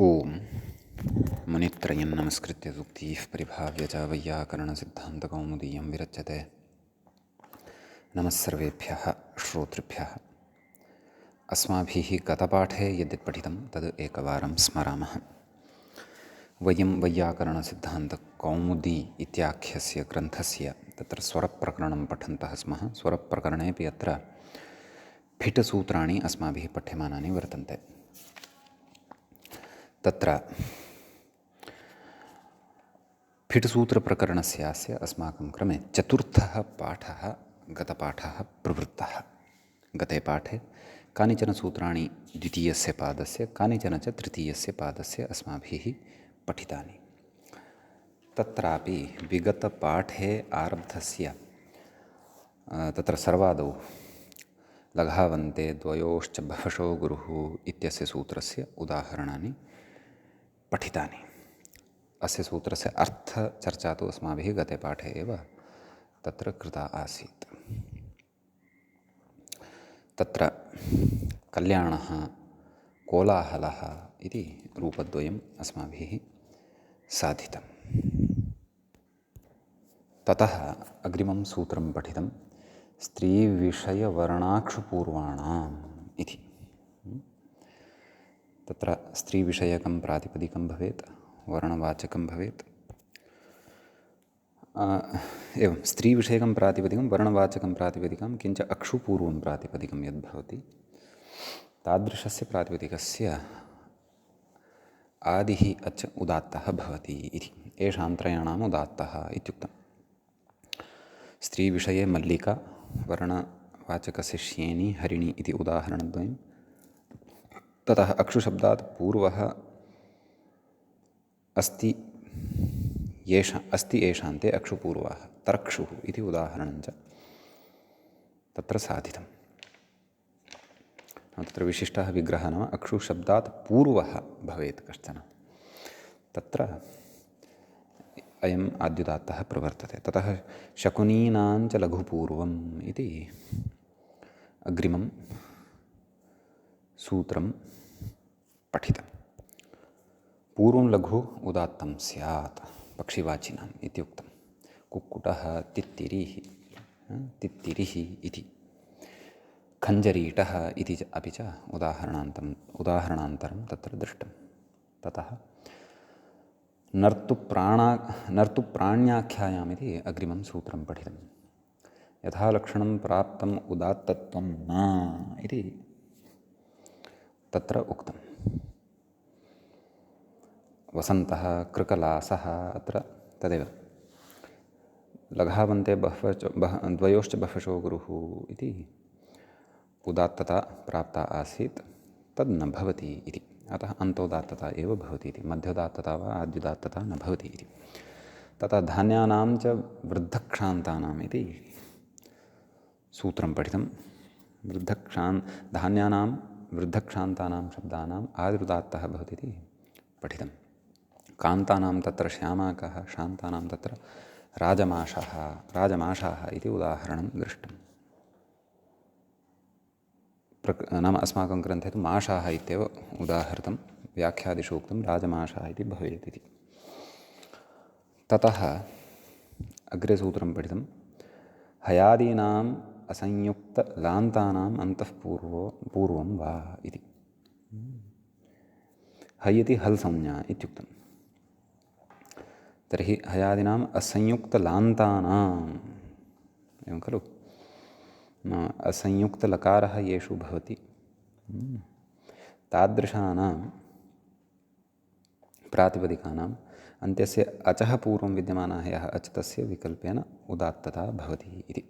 ओम मुनित्रयं नमस्कृत्य सूक्तिः परिभाव्य च वैयाकरणसिद्धान्तकौमुदीयं विरच्यते। नमः सर्वेभ्यः श्रोतृभ्यः। अस्माभिः गतपाठे यद्यत् पठितं तद् एकवारं स्मरामः। वयं वैयाकरणसिद्धान्तकौमुदी इत्याख्यस्य ग्रन्थस्य तत्र स्वरप्रकरणं पठन्तः स्मः। स्वरप्रकरणेऽपि अत्र फिटसूत्राणि अस्माभिः पठ्यमानानि वर्तन्ते। तत्र फिटसूत्रप्रकरणस्यास्य अस्माकं क्रमे चतुर्थः पाठः गतपाठः प्रवृत्तः। गते पाठे कानिचन सूत्राणि द्वितीयस्य पादस्य, कानिचन च तृतीयस्य पादस्य अस्माभिः पठितानि। तत्रापि विगतपाठे आरब्धस्य तत्र सर्वादौ लघावन्ते द्वयोश्च भवशो गुरुः इत्यस्य सूत्रस्य उदाहरणानि पठितानि। अस्य सूत्रस्य अर्थचर्चा तु अस्माभिः गते पाठे एव तत्र कृता आसीत्। तत्र कल्याणः कोलाहलः इति रूपद्वयम् अस्माभिः साधितं। ततः अग्रिमं सूत्रं पठितं स्त्रीविषयवर्णाक्षुपूर्वाणाम् इति। तत्र स्त्रीविषयकं प्रातिपदिकं भवेत्, वर्णवाचकं भवेत्। एवं स्त्रीविषयकं प्रातिपदिकं, वर्णवाचकं प्रातिपदिकं, किञ्च अक्षुपूर्वं प्रातिपदिकं यद्भवति तादृशस्य प्रातिपदिकस्य आदिः अच् उदात्तः भवति इति। येषां त्रयाणाम् उदात्तः इत्युक्तम्। स्त्रीविषये मल्लिका, वर्णवाचकस्य श्येनी, हरिणी इति उदाहरणद्वयं। ततः अक्षुशब्दात् पूर्वः अस्ति येषान्ते अक्षुपूर्वः तर्क्षुः इति उदाहरणञ्च तत्र साधितं। तत्र विशिष्टः विग्रहः नाम अक्षुशब्दात् पूर्वः भवेत् कश्चन, तत्र अयम् आद्युदात्तः प्रवर्तते। ततः शकुनीनाञ्च लघुपूर्वम् इति अग्रिमं सूत्रं पठितं। पूर्वं लघु उदात्तं स्यात् पक्षिवाचिनाम् इत्युक्तं। कुक्कुटः तित्तिरिः तित्तिरिः इति। खञ्जरीटः इति अपि च उदाहरणान्तरं तत्र दृष्टं। ततः नर्तुप्राण्याख्यायाम् इति अग्रिमं सूत्रं पठितं। यथा लक्षणं प्राप्तम् उदात्तत्वं न इति तत्र उक्तं। वसन्तः कृकलासः अत्र तदेव लघावन्ते द्वयोश्च बहवशो गुरुः इति उदात्तता प्राप्ता आसीत्, तद् न भवति इति। अतः अन्तोदात्तता एव भवति इति। मध्योदात्तता वा आद्युदात्तता न भवति इति। तथा धान्यानां च वृद्धक्षान्तानाम् इति सूत्रं पठितं। धान्यानां वृद्धक्षान्तानां शब्दानाम् आदिरुदात्तः भवति इति पठितं। कान्तानां तत्र श्यामाकः, शान्तानां तत्र राजमाषाः इति उदाहरणं दृष्टम्। नाम अस्माकं ग्रन्थे तु माषाः इत्येव उदाहृतं, व्याख्यादिषु उक्तं राजमाषाः इति भवेत् इति। ततः अग्रे सूत्रं पठितं हयादीनाम् असंयुक्तलान्तानाम् अन्तः पूर्वं वा इति। है इति हल् संज्ञा इत्युक्तं। तर्हि हयादीनाम् असंयुक्तलान्तानाम् एवं खलु, असंयुक्तलकारः येषु भवति तादृशानां प्रातिपदिकानाम् अन्त्यस्य अचः पूर्वं विद्यमानः यः अच् तस्य विकल्पेन उदात्तता भवति इति।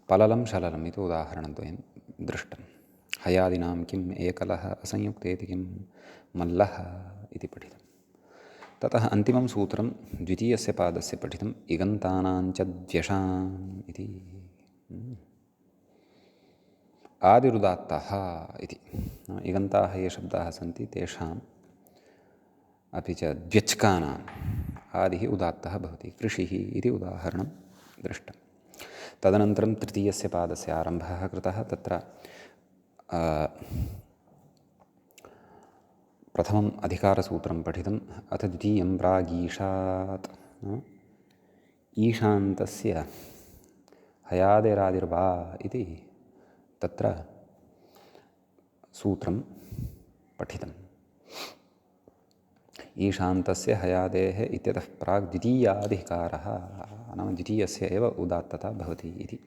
पललं शललम् इति उदाहरणद्वयं दृष्टं। हयादिनां किम् एकलः, असंयुक्तेति किं मल्लः इति पठितं। ततः अन्तिमं सूत्रं द्वितीयस्य पादस्य पठितम् इगन्तानाञ्च द्व्यषाम् इति। आदिरुदात्तः इति। इगन्ताः ये शब्दाः सन्ति तेषाम् अपि च द्व्यच्कानाम् आदिः उदात्तः भवति। कृषिः इति उदाहरणं दृष्टं। तदनन्तरं तृतीयस्य पादस्य आरम्भः कृतः। तत्र प्रथमम् अधिकारसूत्रं पठितम्। अथ द्वितीयं प्रागीशात्। ईशान्तस्य हयादेरादिर्वा इति तत्र सूत्रं पठितम्। ईशान्तस्य हयादेः इत्यतः प्राक् द्वितीयाधिकारः नाम द्वितीयस्य एव उदात्तता भवति इति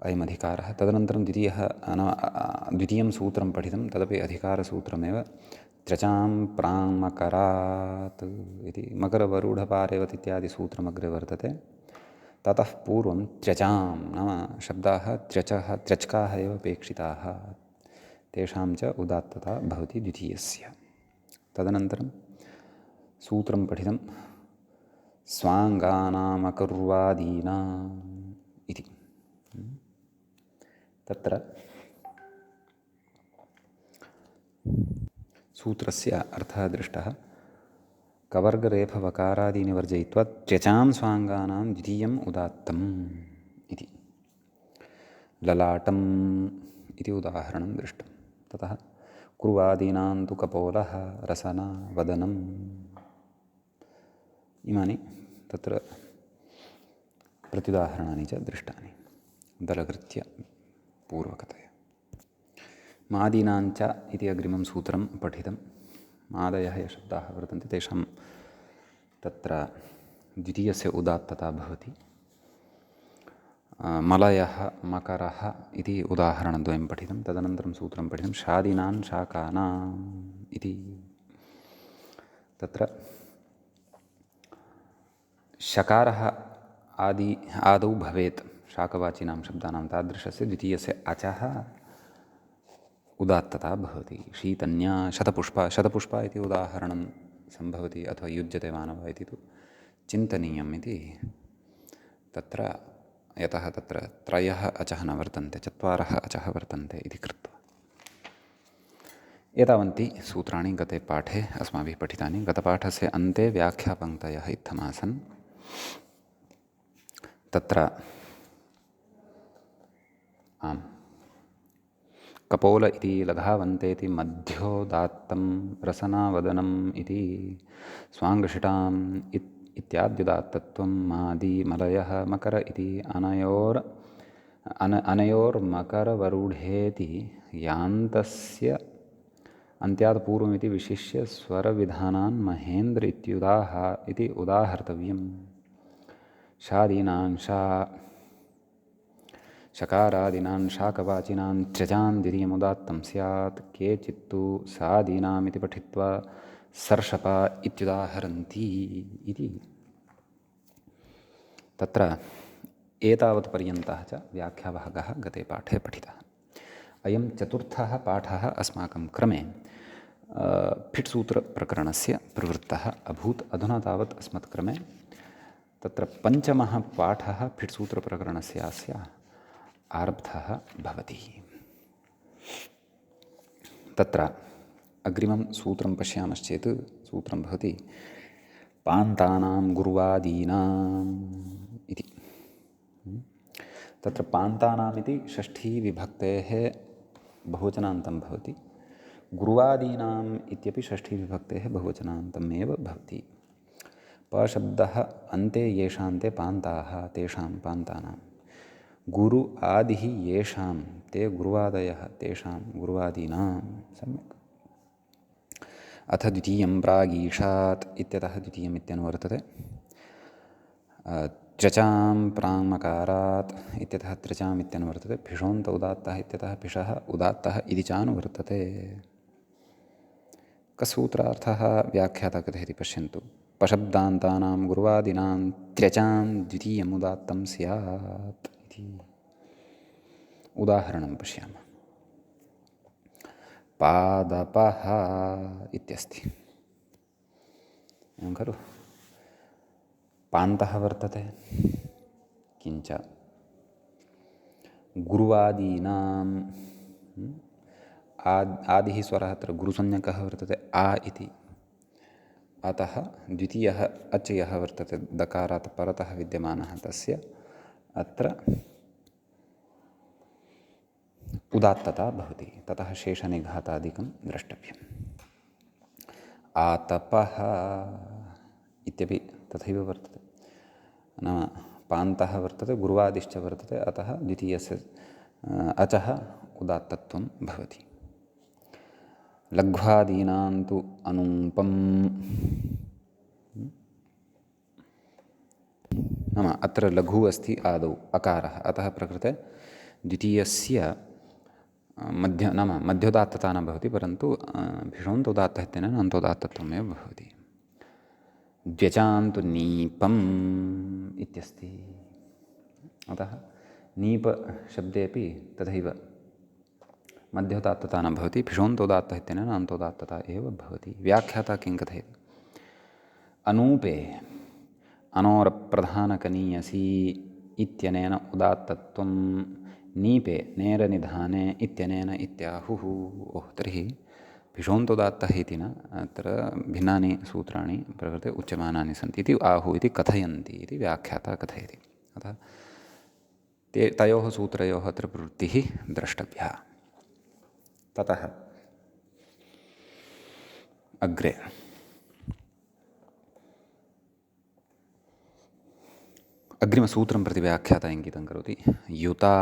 अयमधिकारः। तदनन्तरं द्वितीयं सूत्रं पठितं, तदपि अधिकारसूत्रमेव। त्रचां प्राङ्मकरात् इति मकरवरूढपारेवत् इत्यादि सूत्रमग्रे वर्तते। ततः पूर्वं त्रचां नाम शब्दाः त्रचकाः एव अपेक्षिताः, तेषां च उदात्तता भवति द्वितीयस्य। तदनन्तरं सूत्रं पठितं स्वाङ्गानामकुर्वादीनाम् इति। तत्र सूत्रस्य अर्थः दृष्टः। कवर्गरेफवकारादीनि वर्जयित्वा त्यचां स्वाङ्गानां द्वितीयम् उदात्तम् इति। ललाटम् इति उदाहरणं दृष्टं। ततः कुर्वादीनां तु कपोलः, रसना, वदनम् इमानि तत्र प्रत्युदाहरणानि च दृष्टानि दलकृत्य पूर्वकतया। मादीनाञ्च इति अग्रिमं सूत्रं पठितं। मादयः ये शब्दाः वर्तन्ते तेषां तत्र द्वितीयस्य उदात्तता भवति। मलयः, मकरः इति उदाहरणद्वयं पठितं। तदनन्तरं सूत्रं पठितं शादीनां शाकानाम् इति। तत्र शकारः आदौ भवेत् शाकवाचिनां शब्दानां, तादृशस्य द्वितीयस्य अचः उदात्तता भवति। शीतन्या शतपुष्पा इति उदाहरणं सम्भवति अथवा युज्यते मानवः इति तु चिन्तनीयम् इति तत्र, यतः तत्र त्रयः अचः न वर्तन्ते, चत्वारः अचः वर्तन्ते इति कृत्वा। एतावन्ति सूत्राणि गते पाठे अस्माभिः पठितानि। गतपाठस्य अन्ते व्याख्यापङ्क्तयः इत्थमासन्। तत्र कपोल इति लघावन्तेति मध्योदात्तं रसनावदनम् इति स्वाङ्गशिटाम् इत्याद्युदात्तत्वं मादी मलयः मकर इति अनयोर्मकरवरूढेति यान्तस्य अन्त्यात् पूर्वमिति विशिष्य स्वरविधानान् महेन्द्र इति उदाहर्तव्यम्। शादीनां शकारादीनां शाकवाचिनां त्रचां द्वितीयमुदात्तं स्यात्। केचित्तु सादीनामिति पठित्वा सर्षप इत्युदाहरन्ति इति। तत्र एतावत्पर्यन्तः च व्याख्याभागः गते पाठे पठितः। अयं चतुर्थः पाठः अस्माकं क्रमे फिट्सूत्रप्रकरणस्य प्रवृत्तः अभूत्। अधुना तावत् अस्मत्क्रमे तत्र पञ्चमः पाठः फिट्सूत्रप्रकरणस्यास्य आरब्धः भवति। तत्र अग्रिमं सूत्रं पश्यामश्चेत् सूत्रं भवति पान्तानां गुर्वादीनाम् इति। तत्र पान्तानामिति षष्ठीविभक्तेः बहुवचनान्तं भवति। गुर्वादीनाम् इत्यपि षष्ठीविभक्तेः बहुवचनान्तमेव भवति। पशब्दः अन्ते येषान्ते पान्ताः तेषां पान्तानां, गुरु आदिः येषां ते गुर्वादयः तेषां गुर्वादीनां। सम्यक्। अथ द्वितीयं प्रागीशात् इत्यतः द्वितीयम् इत्यनुवर्तते। त्रचां प्राङ्मकारात् इत्यतः त्रचाम् इत्यनुवर्तते। भिषोन्त उदात्तः इत्यतः भिषः उदात्तः इति चानुवर्तते। कसूत्रार्थः व्याख्याता कथयति पश्यन्तु। पशब्दान्तानां गुर्वादीनां त्रचां द्वितीयमुदात्तं स्यात् इति। उदाहरणं पश्यामः। पादपः इत्यस्ति, एवं खलु। पान्तः वर्तते, किञ्च गुर्वादीनाम् आदिः स्वरः अत्र गुरुसंज्ञकः वर्तते आ इति। अतः द्वितीयः अच् यः वर्तते दकारात् परतः विद्यमानः तस्य अत्र उदात्तता भवति। ततः शेषनिघातादिकं द्रष्टव्यम्। आतपः इत्यपि तथैव वर्तते। नाम पान्तः वर्तते, गुर्वादिश्च वर्तते, अतः द्वितीयस्य अचः उदात्तत्वं भवति। लघ्वादीनां तु अनूपम्, नाम अत्र लघु अस्ति आदौ अकारः, अतः प्रकृते द्वितीयस्य नाम मध्योदात्तता न भवति, परन्तु भिषोन्तोदात्तः इत्यनेन अन्तोदात्तत्वमेव भवति। द्व्यचान्तु नीपम् इत्यस्ति, अतः नीपशब्देपि तथैव मध्योदात्तता न भवति, भिषोन्तोदात्तः इत्यनेन अन्तोदात्तता एव भवति। व्याख्याता किं कथयति? अनूपे अनोरप्रधानकनीयसी इत्यनेन उदात्तत्वं नीपे नेरनिधाने इत्यनेन इत्याहुः। ओह, तर्हि भिषोन्तोदात्तः इति न, अत्र भिन्नानि सूत्राणि प्रकृते उच्यमानानि सन्ति इति आहुः इति कथयन्ति इति व्याख्याता कथयति। अतः तयोः सूत्रयोः अत्र प्रवृत्तिः द्रष्टव्या। ततः अग्रे अग्रिमसूत्रं प्रति व्याख्याता इङ्गितं करोति। युता,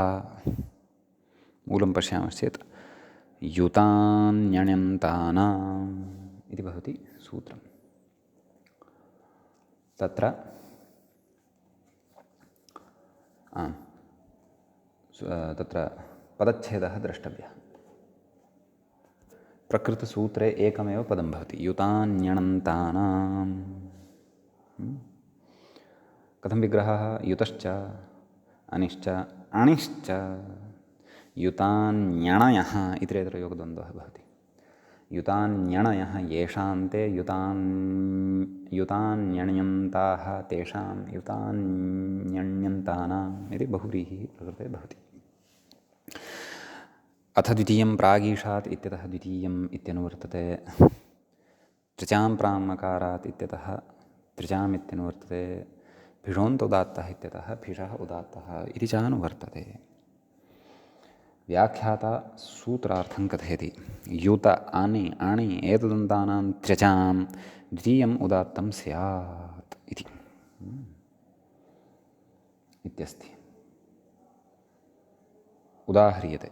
मूलं पश्यामश्चेत् युतान्यण्यन्तानाम् इति भवति सूत्रं। तत्र पदच्छेदः द्रष्टव्यः। प्रकृतसूत्रे एकमेव पदं भवति, युतान्यणन्तानाम्। कथं विग्रहः? युतश्च अनिश्च अणिश्च युतान्यणयः इतरेतरयोगद्वन्द्वः भवति। युतान्यणयः येषान्ते युतान्यण्यन्ताः तेषां युतान्यण्यन्तानाम् इति बहुव्रीहिः प्रकृते भवति। अथ द्वितीयं प्रागीषात् इत्यतः द्वितीयम् इत्यनुवर्तते। त्रिचां प्राङ्मकारात् इत्यतः त्रिचाम् इत्यनुवर्तते। भिषोन्तोदात्तः इत्यतः भिषः उदात्तः इति च अनुवर्तते। व्याख्याता सूत्रार्थं कथयति। युत अनि अणि एतदन्तानां त्र्यचां द्वितीयम् उदात्तं स्यात् इति इत्यस्ति। उदाह्रियते।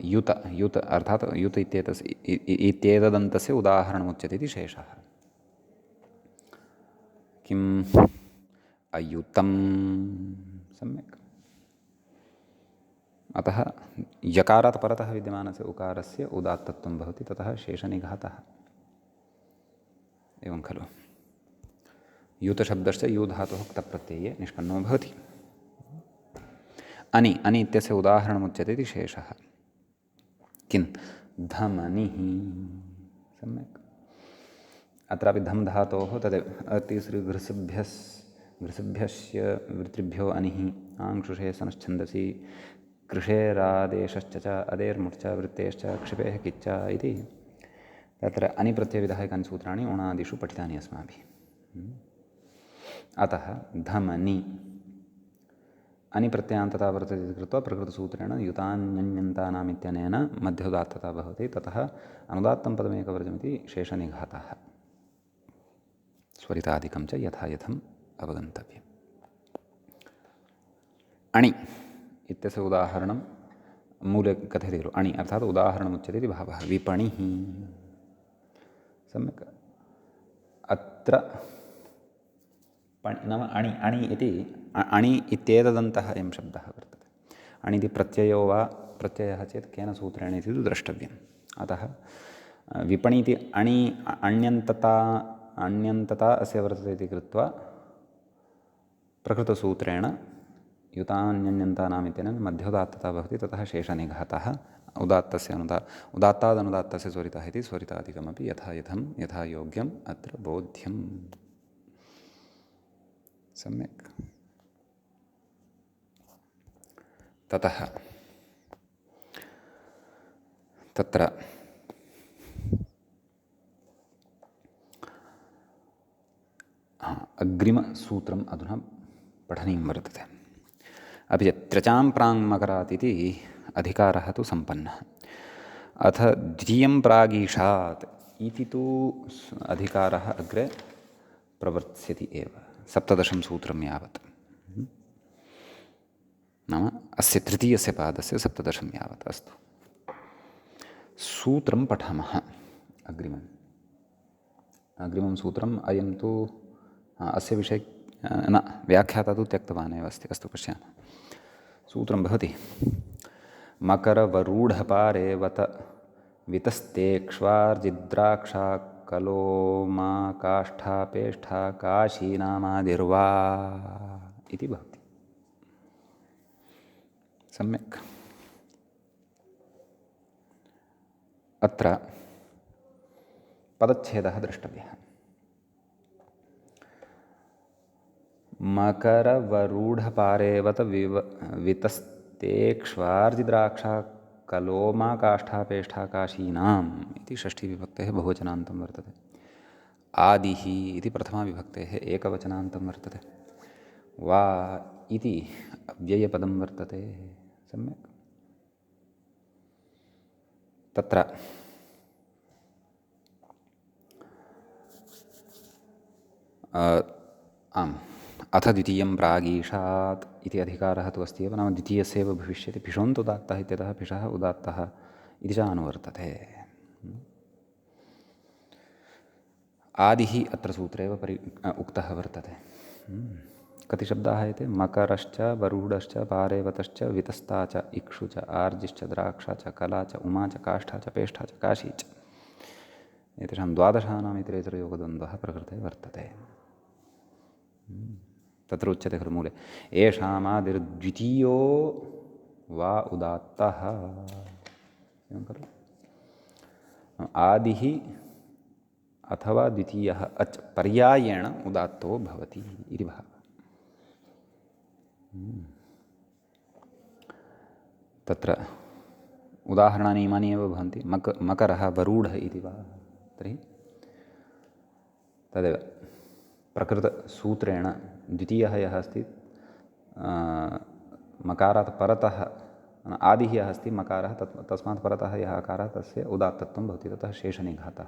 युत अर्थात् युत इत्येतदन्तस्य उदाहरणमुच्यते इति शेषः। किम्? अयुतं। सम्यक्। अतः यकारात् परतः विद्यमानस्य उकारस्य उदात्तत्वं भवति, ततः शेषनिघातः। एवं खलु? युतशब्दश्च युधातोः क्तप्रत्यये निष्पन्नो भवति। अनि इत्यस्य उदाहरणमुच्यते इति शेषः। किं? धमनिः। सम्यक्। अत्रापि धम् धातोः तदेव घृसभ्यस्य वृत्तिभ्यो अनिः आङ्क्षुषे सनश्छन्दसि कृषेरादेशश्च अदेर्मुच्च वृत्तेश्च क्षिपेः किच्च इति तत्र अनिप्रत्ययविधायकानि सूत्राणि उणादिषु पठितानि अस्माभिः। अतः धमनि अनिप्रत्ययान्तता वर्तते इति कृत्वा प्रकृतसूत्रेण युतान्यन्तानाम् इत्यनेन मध्योदात्तता भवति, ततः अनुदात्तं पदमेकवर्जमिति शेषनिघातः। स्वरितादिकं च यथायथम् अवगन्तव्यम्। अणि इत्यस्य उदाहरणं मूले कथयति खलु। अणि अर्थात् उदाहरणमुच्यते इति भावः। विपणिः। सम्यक्। अत्र नाम अणि इति अणि इत्येतदन्तः अयं शब्दः वर्तते। अणि इति प्रत्ययो वा प्रत्ययः चेत् केन सूत्रेण इति तु द्रष्टव्यम्। अतः विपणि इति अण्यन्तता अस्य वर्तते इति कृत्वा प्रकृतसूत्रेण युतान्यन्तानाम् इत्यनेन मध्योदात्तता भवति, ततः शेषनिघातः। उदात्तादनुदात्तस्य स्वरितः इति स्वरितादिकमपि यथायथं यथायोग्यम् अत्र बोध्यम्। सम्यक्। ततः तत्र अग्रिमसूत्रम् अधुना पठनीयं वर्तते। अपि च त्र्यचां प्राङ्मकरात् इति अधिकारः तु सम्पन्नः। अथ द्वितीयं प्रागीषात् इति तु अधिकारः अग्रे प्रवर्त्स्यति एव 17 सूत्रं यावत्। नाम अस्य तृतीयस्य पादस्य 17 यावत्। अस्तु, सूत्रं पठामः। अग्रिमं सूत्रम् अयं तु अस्य विषये न व्याख्याता तु त्यक्तवान् एव अस्ति। अस्तु, पश्यामः। सूत्रं भवति मकरवरूढपारेवत वितस्तेक्ष्वार्जिद्राक्षा कलोमा काष्ठा पेष्ठा काशीनामादिर्वा इति भवति। सम्यक्। अत्र पदच्छेदः द्रष्टव्यः। मकरवरूढपारेवत वितस्तेक्ष्वार्जिद्राक्षा कलोमा काष्ठा पेष्ठा काशीनाम् इति षष्ठीविभक्तेः बहुवचनान्तं वर्तते। आदिः इति प्रथमाविभक्तेः एकवचनान्तं वर्तते। वा इति अव्ययपदं वर्तते। सम्यक्। तत्र आम्, अथ द्वितीयं प्रागीषात् इति अधिकारः तु अस्ति एव। नाम द्वितीयस्यैव भविष्यति। पिषोऽन्त उदात्तः इत्यतः पिषः उदात्तः इति च अनुवर्तते। आदिः अत्र सूत्रे एव उक्तः वर्तते। कति शब्दाः एते? मकरश्च वरूढश्च पारेवतश्च वितस्ता च इक्षु च आर्जिश्च द्राक्षा च कला च उमा च काष्ठा च पेष्ठा च काशी च। एतेषां द्वादशानाम् इतरेतरयोगद्वन्द्वः प्रकृते वर्तते। तत्र उच्यते खलु मूले येषामादिर्द्वितीयो वा उदात्तः। एवं खलु आदिः अथवा द्वितीयः अच् पर्यायेण उदात्तो भवति इति भावः। तत्र उदाहरणानि इमानि एव भवन्ति। मकरः वरूढः इति वा, तर्हि तदेव प्रकृतसूत्रेण द्वितीयः यः अस्ति मकारात् परतः आदिः यः अस्ति मकारः तस्मात् परतः यः अकारः तस्य उदात्तत्वं भवति। ततः शेषनिघातः।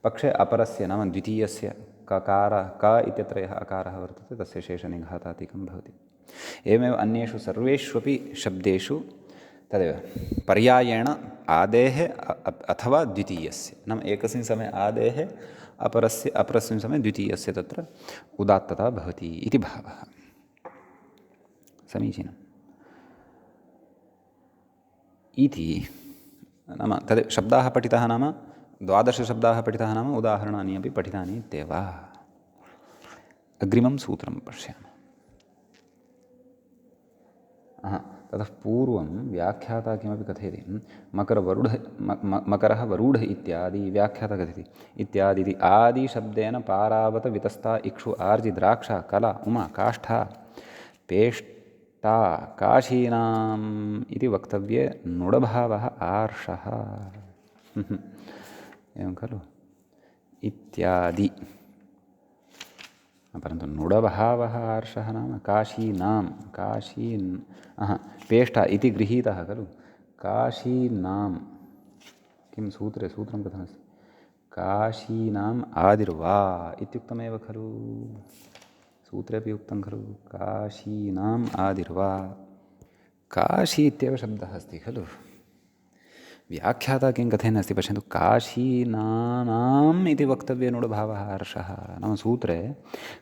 पक्षे अपरस्य नाम द्वितीयस्य ककार क इत्यत्र यः अकारः वर्तते तस्य शेषनिघातादिकं भवति। एवमेव अन्येषु सर्वेष्वपि शब्देषु तदेव पर्यायेण आदेः अथवा द्वितीयस्य नाम एकस्मिन् समये आदेः अपरस्मिन् समये द्वितीयस्य तत्र उदात्तता भवति इति भावः। समीचीनम्। इति नाम तद् शब्दाः पठिताः नाम 12 शब्दाः पठिताः नाम उदाहरणानि अपि पठितानि इत्येव। अग्रिमं सूत्रं पश्यामः। ततः पूर्वं व्याख्याता किमपि कथयति। मकरः वरूढः इत्यादि व्याख्याता कथयति। इत्यादि इति आदिशब्देन पारावत वितस्ता इक्षु आर्जि द्राक्षा कला उमा काष्ठा पेष्टा काशीनाम् इति वक्तव्ये नुडभावः आर्षः। एवं खलु इत्यादि। परन्तु नुडभावः आर्षः नाम काशीनां पेष्टा इति गृहीतः खलु। काशीनां किं सूत्रं कथमस्ति? काशीनाम् आदिर्वा इत्युक्तमेव खलु। सूत्रेपि उक्तं खलु काशीनाम् आदिर्वा। काशी इत्येव शब्दः अस्ति खलु। व्याख्याता किं कथयन् अस्ति पश्यन्तु। काशीनानाम् इति वक्तव्ये नुडभावः हर्षः नाम सूत्रे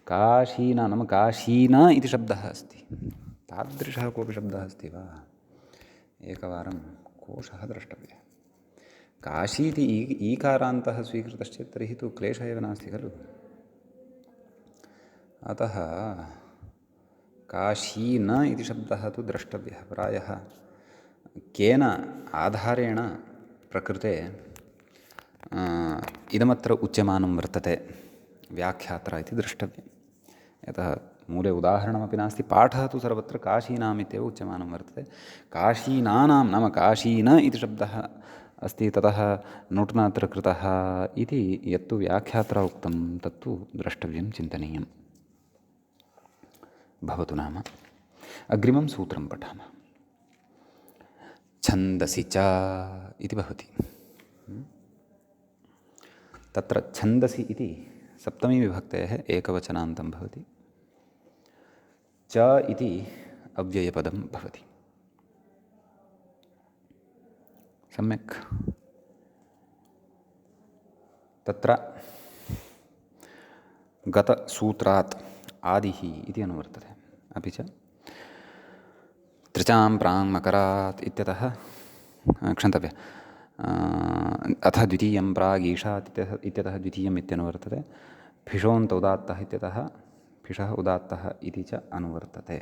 काशीना नाम काशीना इति शब्दः अस्ति। तादृशः कोऽपि शब्दः अस्ति वा? एकवारं कोशः द्रष्टव्यः। काशी इति ईकारान्तः स्वीकृतश्चेत् तर्हि तु क्लेशः एव नास्ति खलु। अतः काशीन इति शब्दः तु द्रष्टव्यः। प्रायः केन आधारेण प्रकृते इदमत्र उच्यमानं वर्तते व्याख्यात्रा इति द्रष्टव्यं। यतः मूले उदाहरणमपि नास्ति। पाठः तु सर्वत्र काशीनाम् इत्येव उच्यमानं वर्तते। काशीनानां नाम काशीन इति शब्दः अस्ति। ततः नुट्ना अत्र कृतः इति यत्तु व्याख्यात्रा उक्तं तत्तु द्रष्टव्यं चिन्तनीयं भवतु। नाम अग्रिमं सूत्रं पठामः। छन्दसि च इति भवति। तत्र छन्दसि इति सप्तमी विभक्तेः एकवचनान्तं भवति। च इति अव्ययपदं भवति। सम्यक्। तत्र गतसूत्रात् आदिः इति अनुवर्तते। अपि च त्रिचां प्राङ् मकरात् इत्यतः क्षन्तव्य अथ द्वितीयं प्राग् ईशात् इत्यतः द्वितीयम् इत्यनुवर्तते। फिषोऽन्त उदात्तः इत्यतः फिषः उदात्तः इति च अनुवर्तते।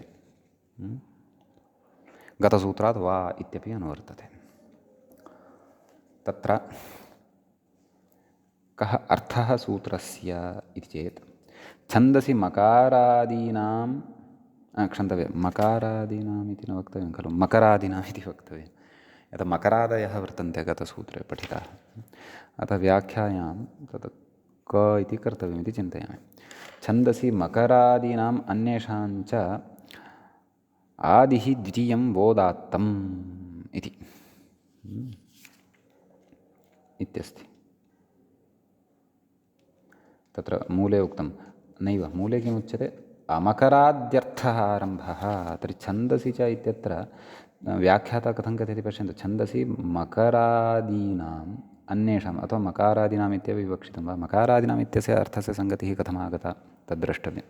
गतसूत्रात् वा इत्यपि अनुवर्तते। तत्र कः अर्थः सूत्रस्य इति चेत् छन्दसि मकारादीनां क्षन्तव्यं मकारादीनाम् इति न वक्तव्यं खलु, मकरादीनाम् इति वक्तव्यं। यत् मकरादयः वर्तन्ते गतसूत्रे पठिताः, अतः व्याख्यायां तत् क इति कर्तव्यमिति चिन्तयामि। छन्दसि मकरादीनाम् अन्येषां च आदिः द्वितीयं वोदात्तम् इति इत्यस्ति। तत्र मूले उक्तं नैव, मूले किमुच्यते अमकराद्यर्थः आरम्भः। तर्हि छन्दसि च इत्यत्र व्याख्याता कथं कथयति पश्यन्तु। छन्दसि मकरादीनाम् अन्येषाम् अथवा मकारादीनाम् इत्यपि विवक्षितं वा, मकारादीनाम् इत्यस्य अर्थस्य सङ्गतिः कथमागता तद्द्रष्टव्यं।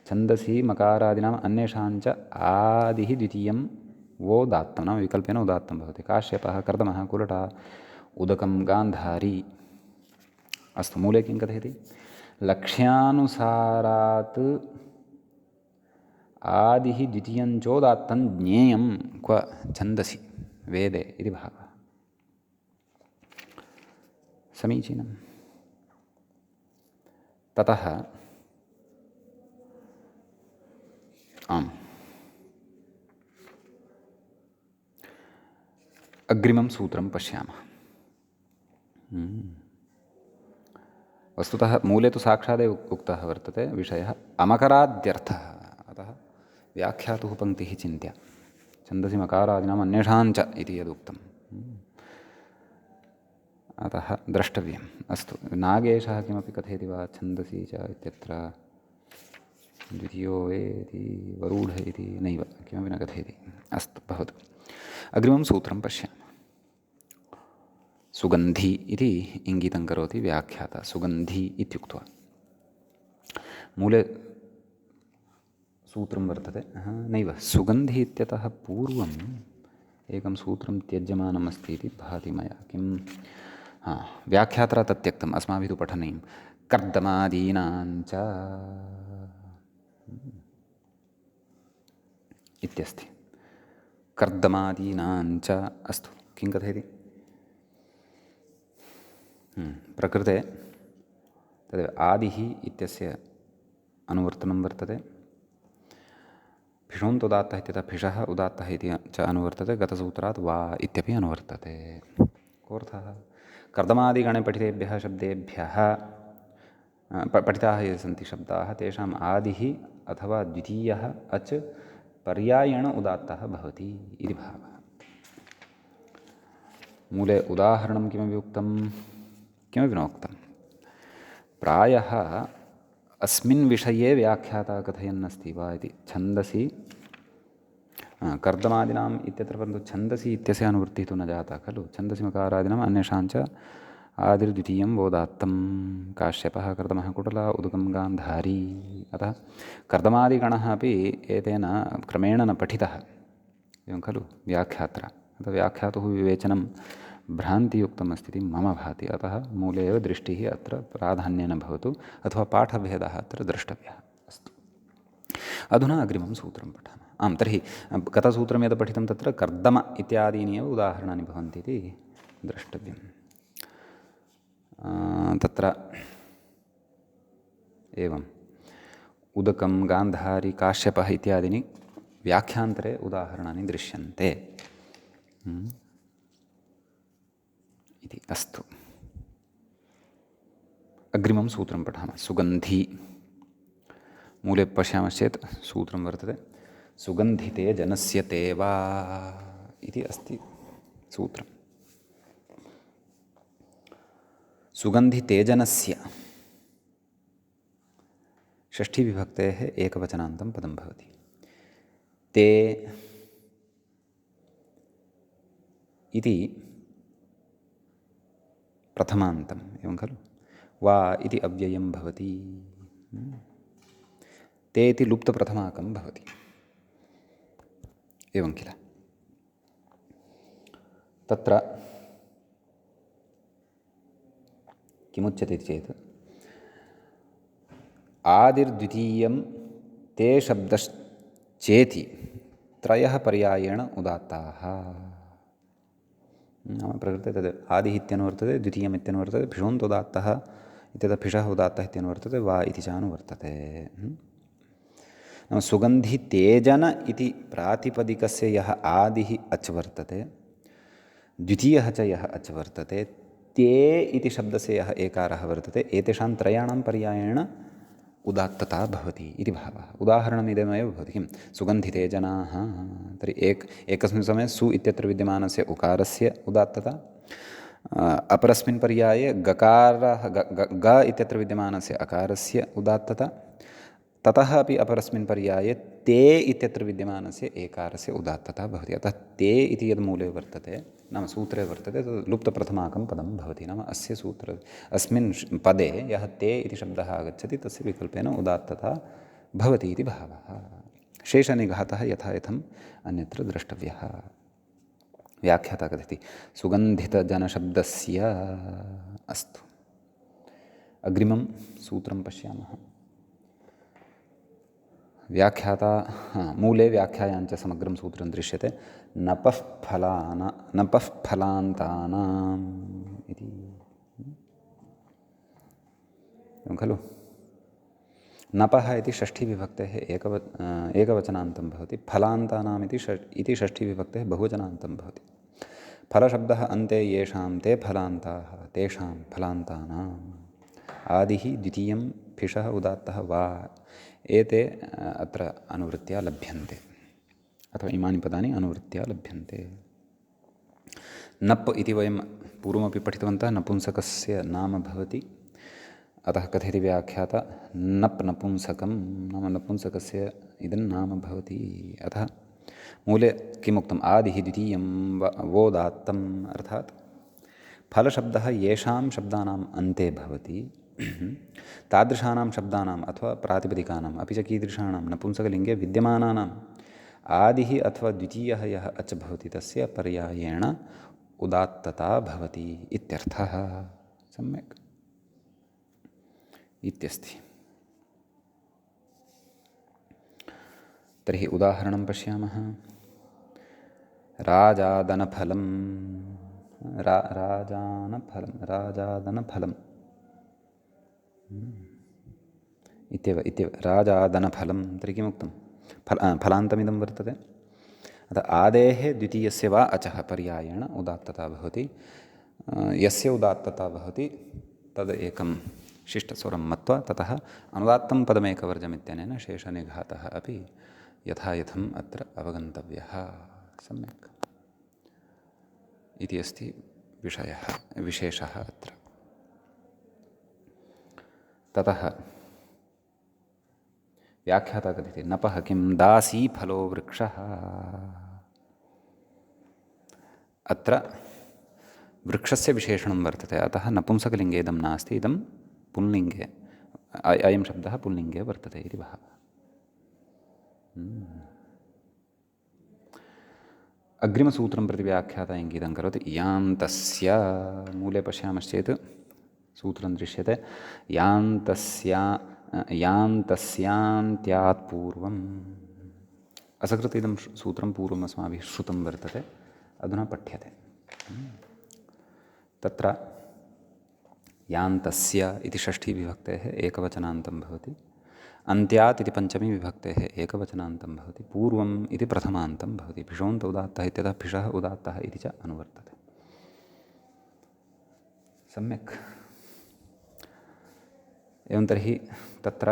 छन्दसि मकारादीनाम् अन्येषां च आदिः द्वितीयं वोदात्तं नाम विकल्पेन उदात्तं भवति। काश्यपः, कर्दमः, कुलटः, उदकं, गान्धारी। अस्तु, मूले किं कथयति? लक्ष्यानुसारात् आदिः द्वितीयं चोदात्तं ज्ञेयं क्व छन्दसि वेदे इति भावः। समीचीनम्। ततः आम्, अग्रिमं सूत्रं पश्यामः। वस्तुतः मूले तु साक्षादेव उक्तः वर्तते विषयः अमकराद्यर्थः। अतः व्याख्यातुः पङ्क्तिः चिन्त्य छन्दसि मकारादीनाम् अन्येषां च इति यदुक्तम्, अतः द्रष्टव्यम्। अस्तु, नागेशः किमपि कथयति वा छन्दसि च इत्यत्र? द्वितीयो वेति वरूढ इति नैव, किमपि न कथयति। अस्तु, भवतु। अग्रिमं सूत्रं पश्यामः। सुगन्धी इति इङ्गितं करोति व्याख्याता। सुगन्धी इत्युक्त्वा मूले सूत्रं वर्तते, नैव, सुगन्धी इत्यतः पूर्वम् एकं सूत्रं त्यज्यमानम् अस्ति इति भाति मया। किं? व्याख्यात्रा तत् त्यक्तम्, अस्माभिः तु पठनीयं। कर्दमादीनाञ्च इत्यस्ति। कर्दमादीनाञ्च। अस्तु, किं कथयति? प्रकृते तदेव आदिः इत्यस्य अनुवर्तनं वर्तते। फिषोऽन्त उदात्तः इत्यतः फिषः उदात्तः इति च अनुवर्तते। गतसूत्रात् वा इत्यपि अनुवर्तते। कोऽर्थः? कर्दमादिगणे पठितेभ्यः शब्देभ्यः पठिताः ये सन्ति शब्दाः, तेषाम् आदिः अथवा द्वितीयः अच् पर्यायेण उदात्तः भवति इति भावः। मूले उदाहरणं किमपि उक्तं? किमपि न उक्तं। प्रायः अस्मिन् विषये व्याख्याता कथयन्नस्ति वा इति। छन्दसि कर्दमादीनाम् इत्यत्र, परन्तु छन्दसि इत्यस्य अनुवृत्तिः तु न जाता खलु। छन्दसि मकारादीनाम् अन्येषां च आदिर्द्वितीयं वोदात्तं। काश्यपः, कर्दमः, कुटलः, उदकं, गान्धारी। अतः कर्दमादिगणः अपि एतेन क्रमेण न पठितः, एवं खलु व्याख्यात्रा। अतः व्याख्यातुः विवेचनं भ्रान्तियुक्तम् अस्ति इति मम भाति। अतः मूले एव दृष्टिः अत्र प्राधान्येन भवतु, अथवा पाठभेदः अत्र द्रष्टव्यः। अस्तु, अधुना अग्रिमं सूत्रं पठामः। आं, तर्हि गतसूत्रं यद् पठितं तत्र कर्दम इत्यादीनि एव उदाहरणानि भवन्ति इति द्रष्टव्यम्। तत्र एवम् उदकं, गान्धारी, काश्यपः इत्यादीनि व्याख्यान्तरे उदाहरणानि दृश्यन्ते इति। अस्तु, अग्रिमं सूत्रं पठामः। सुगन्धी। मूले पश्यामश्चेत् सूत्रं वर्तते सुगन्धिते जनस्य ते वा इति अस्ति सूत्रम्। सुगन्धितेजनस्य षष्ठीविभक्तेः एकवचनान्तं पदं भवति। ते इति प्रथमान्तम् एवं खलु। वा इति अव्ययं भवति। ते इति लुप्तप्रथमाकं भवति। एवं किल। तत्र किमुच्यते चेत् आदिर्द्वितीयं ते शब्दश्चेति त्रयः पर्यायेण उदात्ताः। नाम प्रकृते तद् आदिः इत्यनुवर्तते, द्वितीयम् इत्यनुवर्तते, भिषोन्तोदात्तः इत्यतः भिषः उदात्तः इत्यनुवर्तते, वा इति च अनुवर्तते। नाम सुगन्धितेजन इति प्रातिपदिकस्य यः आदिः अच् वर्तते, द्वितीयः च यः अच् वर्तते, ते इति शब्दस्य यः एकारः वर्तते, एतेषां त्रयाणां पर्यायेण उदात्तता भवति इति भावः। उदाहरणमिदमेव भवति किं सुगन्धितेजनाः। तर्हि एकस्मिन् समये सु इत्यत्र विद्यमानस्य उकारस्य उदात्तता, अपरस्मिन् पर्याये गकारः ग इत्यत्र विद्यमानस्य अकारस्य उदात्तता, ततः अपि अपरस्मिन् पर्याये ते इत्यत्र विद्यमानस्य एकारस्य उदात्तता भवति। अतः ते इति यद् मूले वर्तते, नाम सूत्रे वर्तते, तद् लुप्तप्रथमाकं पदं भवति। नाम अस्य अस्मिन् पदे यः ते इति शब्दः आगच्छति तस्य विकल्पेन उदात्तता भवति इति भावः। शेषनिघातः यथा यथम् अन्यत्र द्रष्टव्यः। व्याख्याता कथयति सुगन्धितजनशब्दस्य। अस्तु, अग्रिमं सूत्रं पश्यामः। व्याख्याता मूले व्याख्यायाञ्च समग्रं सूत्रं दृश्यते। नपः फलान्तानाम् इति खलु। नपः इति षष्ठीविभक्तेः एकवचनान्तं भवति। फलान्तानाम् इति षष्ठीविभक्तेः बहुवचनान्तं भवति। फलशब्दः अन्ते येषां ते फलान्ताः तेषां फलान्तानाम्। आदिः द्वितीयं फिषः उदात्तः वा एते अत्र अनुवृत्त्या लभ्यन्ते, अथवा इमानि पदानि अनुवृत्त्या लभ्यन्ते। नप् इति वयं पूर्वमपि पठितवन्तः, नपुंसकस्य नाम भवति। अतः कथयति व्याख्याता नप् नपुंसकं, नाम नपुंसकस्य इदं नाम भवति। अतः मूले किमुक्तम्, आदिः द्वितीयं वोदात्तम्, अर्थात् फलशब्दः येषां शब्दानाम् अन्ते भवति तादृशानां शब्दानाम् अथवा प्रातिपदिकानाम्, अपि च कीदृशाणां नपुंसकलिङ्गे विद्यमानानाम् आदिः अथवा द्वितीयः यः अच् भवति तस्य पर्यायेण उदात्तता भवति इत्यर्थः। सम्यक् इत्यस्ति। तर्हि उदाहरणं पश्यामः। राजादनफलं, राजादनफलम् इत्येव राजादनफलं। तर्हि किमुक्तं, फलान्तमिदं वर्तते। अतः आदेः द्वितीयस्य वा अचः पर्यायेण उदात्तता भवति। यस्य उदात्तता भवति तद् एकं शिष्टस्वरं मत्वा ततः अनुदात्तं पदमेकवर्जमित्यनेन शेषनिघातः अपि यथा यथम् अत्र अवगन्तव्यः। सम्यक् इति अस्ति विशेषः अत्र। ततः व्याख्याता कथयति नपः किं दासीफलो वृक्षः। अत्र वृक्षस्य विशेषणं वर्तते, अतः नपुंसकलिङ्गे इदं नास्ति, इदं पुल्लिङ्गे, अयं शब्दः पुल्लिङ्गे वर्तते इति भावः। अग्रिमसूत्रं प्रति व्याख्याता इङ्गितं करोति। यान्तस्य, मूले पश्यामश्चेत् सूत्रं दृश्यते। यान्तस्यान्त्यात् पूर्वम्। असकृत् इदं सूत्रं पूर्वम् अस्माभिः श्रुतं वर्तते, अधुना पठ्यते। तत्र यान्तस्य इति षष्ठीविभक्तेः एकवचनान्तं भवति। अन्त्यात् इति पञ्चमी विभक्तेः एकवचनान्तं भवति। पूर्वम् इति प्रथमान्तं भवति। भिषोन्त उदात्तः इत्यतः भिषः उदात्तः इति च अनुवर्तते। सम्यक्। एवं तर्हि तत्र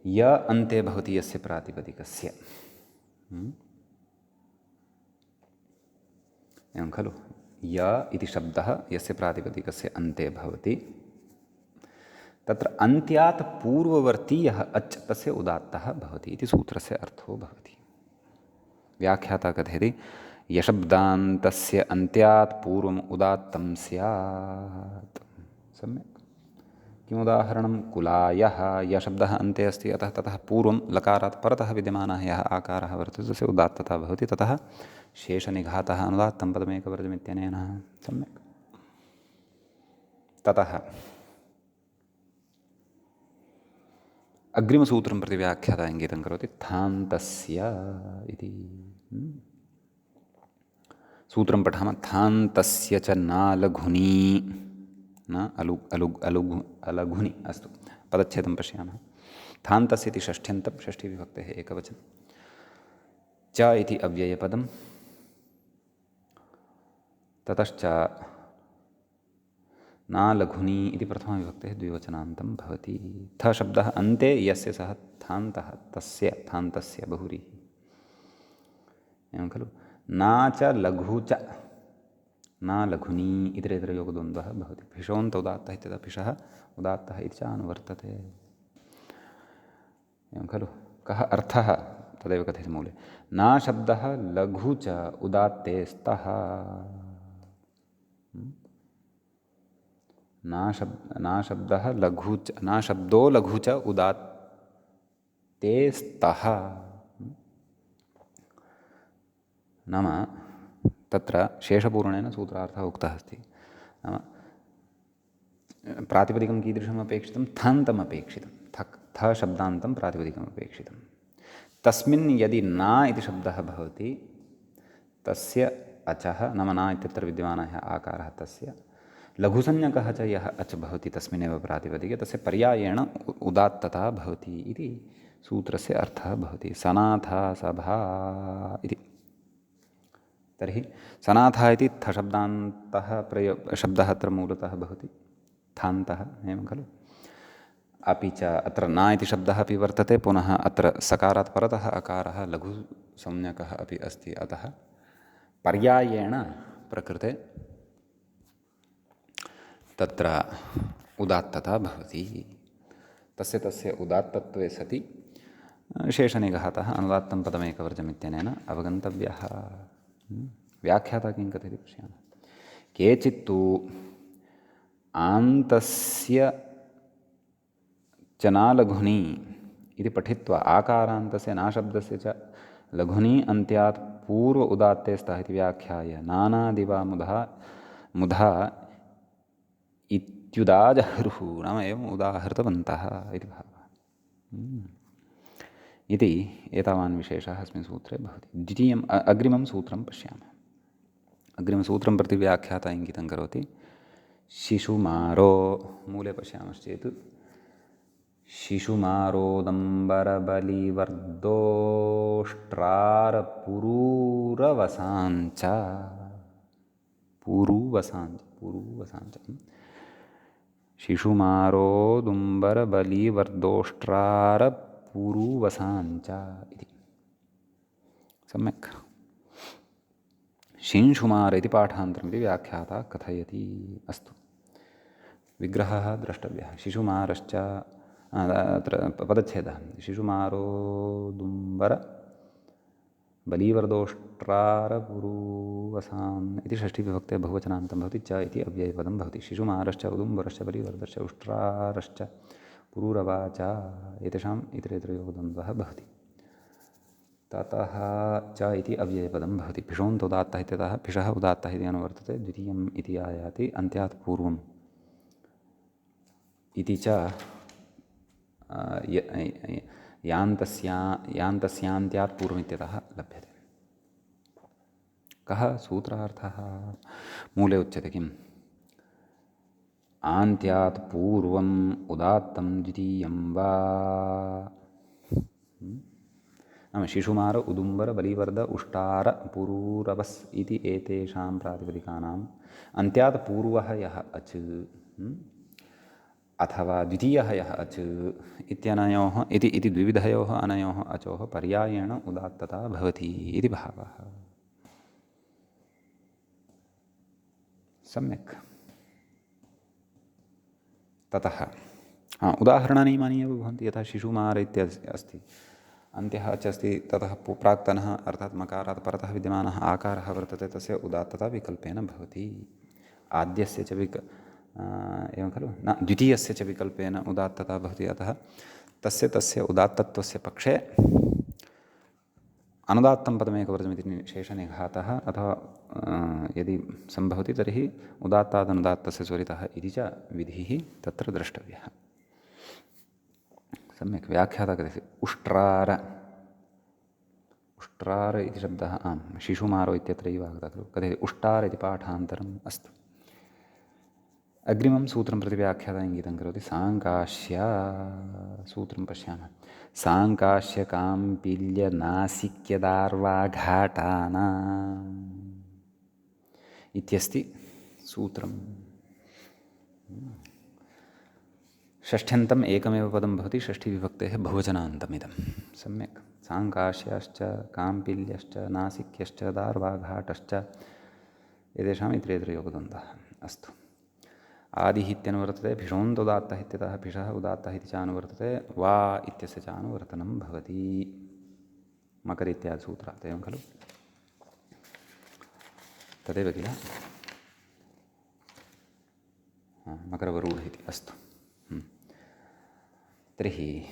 य अन्ते भवति यस्य प्रातिपदिकस्य, एवं खलु। य इति शब्दः यस्य प्रातिपदिकस्य अन्ते भवति तत्र अन्त्यात् पूर्ववर्ती यः अच् तस्य उदात्तः भवति इति सूत्रस्य अर्थो भवति। व्याख्याता कथयति यशब्दान्तस्य अन्त्यात् पूर्वम् उदात्तं स्यात्। सम्यक्। किमुदाहरणं? कुलायः यशब्दः अन्ते अस्ति, अतः ततः पूर्वं लकारात् परतः विद्यमानः यः आकारः वर्तते तस्य उदात्तता भवति, ततः शेषनिघातः अनुदात्तं पदमेकवर्जमित्यनेन। सम्यक्। ततः अग्रिमसूत्रं प्रति व्याख्याता इङ्गितं करोति थान्तस्य इति। सूत्रं पठामः। थान्तस्य च नालघुनी न अलघुनि। अस्तु, पदच्छेदं पश्यामः। थान्तस्य इति षष्ठ्यन्तं, षष्ठीविभक्तेः एकवचनं। च इति अव्ययपदं, ततश्च नालघुनी इति प्रथमाविभक्तेः द्विवचनान्तं भवति। थ शब्दः अन्ते यस्य सः थान्तः, तस्य थान्तस्य बहुव्रीहि। एवं खलु। ना च लघु च नालघुनी इतरेतरयोगद्वन्द्वः भवति। भिषोऽन्त उदात्तः इत्यतः भिषः उदात्तः इति च अनुवर्तते। एवं खलु। कः अर्थः तदेव कथयति मूले। ना शब्दः लघु च उदात्ते स्तः। ना शब्दः लघु च, ना शब्दो लघु च उदात्ते स्तः। नाम तत्र शेषपूर्णेन सूत्रार्थः उक्तः अस्ति। नाम प्रातिपदिकं कीदृशम् अपेक्षितं? थान्तमपेक्षितं। थ शब्दान्तं प्रातिपदिकम् अपेक्षितं। तस्मिन् यदि ना इति शब्दः भवति तस्य अचः, नाम ना इत्यत्र विद्यमानः आकारः तस्य लघुसंज्ञकः च यः अच् भवति तस्मिन्नेव प्रातिपदिके तस्य पर्यायेण उदात्तता भवति इति सूत्रस्य अर्थः भवति। सनाथा सभा इति। तर्हि सनाथा इति थशब्दान्तः शब्दः अत्र मूलतः भवति थान्तः, एवं खलु। अपि च अत्र ना इति शब्दः अपि वर्तते, पुनः अत्र सकारात् परतः अकारः लघुसंज्ञकः अपि अस्ति, अतः पर्यायेण प्रकृते तत्र उदात्तता भवति। तस्य उदात्तत्वे सति शेषनिघातः अनुदात्तं पदमेकवर्जमित्यनेन अवगन्तव्यः। व्याख्याता किं कथयति पश्यामः। केचित्तु आन्तस्य च नालघुनी इति पठित्वा आकारान्तस्य नाशब्दस्य च लघुनी अन्त्यात् पूर्व उदात्ते स्तः इति व्याख्याय नानादिवा मुधा इत्युदाजहरुः, नाम एवम् उदाहृतवन्तः इति भावः। इति एतावान् विशेषः अस्मिन् सूत्रे भवति। द्वितीयम् अग्रिमं सूत्रं पश्यामः। अग्रिमसूत्रं प्रति व्याख्याता इङ्गितं करोति। शिशुमारो, मूले पश्यामश्चेत् शिशुमारोदम्बरबलिवर्दोष्ट्रारपुरूरवसाञ्च। पुरूवसाञ्च शिशुमारोदुम्बरबलिवर्दोष्ट्रारपुरूवसाञ्च इति। सम्यक्। शिंशुमार इति पाठान्तरमिति व्याख्याता कथयति। अस्तु, विग्रहः द्रष्टव्यः। शिशुमारश्च अत्र पदच्छेदः। शिशुमारोदुम्बर बलीवर्दोष्ट्रारपुरूवसान् इति षष्ठीविभक्ते बहुवचनान्तं भवति। च इति अव्ययपदं भवति। शिशुमारश्च उदुम्बरश्च बलीवर्दश्च उष्ट्रारश्च पुरूरवा च एतेषाम् इतरेतरयोगद्वन्द्वः भवति। ततः च इति अव्ययपदं भवति। भिषोऽन्त उदात्तः इत्यतः भिषः उदात्तः इति अनुवर्तते। द्वितीयम् इति आयाति अन्त्यात् पूर्वम् इति च यान्तस्यान्त्यात् पूर्वमित्यतः लभ्यते। कः सूत्रार्थः? मूले उच्यते किम्? आन्त्यात् पूर्वम् उदात्तं द्वितीयं वा। नाम शिशुमार उदुम्बर बलिवर्द उष्टार पुरूरवस् इति एतेषां प्रातिपदिकानाम् अन्त्यात् पूर्वः यः अच् अथवा द्वितीयः यः अच् इत्यनयोः इति द्विविधयोः अनयोः अचोः पर्यायेण उदात्तता भवति इति भावः। सम्यक्। ततः उदाहरणानि इमानि एव भवन्ति। यथा शिशुमार इत्यादि अस्ति, अन्त्यः अच् अस्ति, ततः प्राक्तनः अर्थात् मकारात् परतः विद्यमानः आकारः वर्तते, तस्य उदात्तता विकल्पेन भवति। आद्यस्य च एवं खलु, न द्वितीयस्य च विकल्पेन उदात्तता भवति। अतः तस्य उदात्तत्वस्य पक्षे अनुदात्तं पदमेकवर्तमिति शेषनिघातः अथवा यदि सम्भवति तर्हि उदात्तादनुदात्तस्य स्वरितः इति च विधिः तत्र द्रष्टव्यः। सम्यक्। व्याख्याता कथयति उष्ट्रार इति शब्दः शिशुमारो इत्यत्रैव आगतः खलु। कथयति उष्टार इति पाठान्तरम्। अस्तु, अग्रिमं सूत्रं प्रति व्याख्याता इङ्गितं करोति। साङ्काश्य सूत्रं पश्यामः। साङ्काश्यकाम्पिल्यनासिक्यदार्वाघाटानाम् इत्यस्ति सूत्रम्। षष्ठ्यन्तम् एकमेव पदं भवति, षष्ठीविभक्तेः बहुवचनान्तमिदं। सम्यक्। साङ्काश्यश्च काम्पिल्यश्च नासिक्यश्च दार्वाघाटश्च एतेषाम् इतरेतरयोगद्वन्द्वः। अस्तु, आदिः इत्यनुवर्तते, भिषोन्तोदात्तः इत्यतः भिषः उदात्तः इति च अनुवर्तते, वा इत्यस्य च अनुवर्तनं भवति मकर इत्यादि सूत्रात्। एवं खलु, तदेव किल मकरवरूढ इति। अस्तु, तर्हि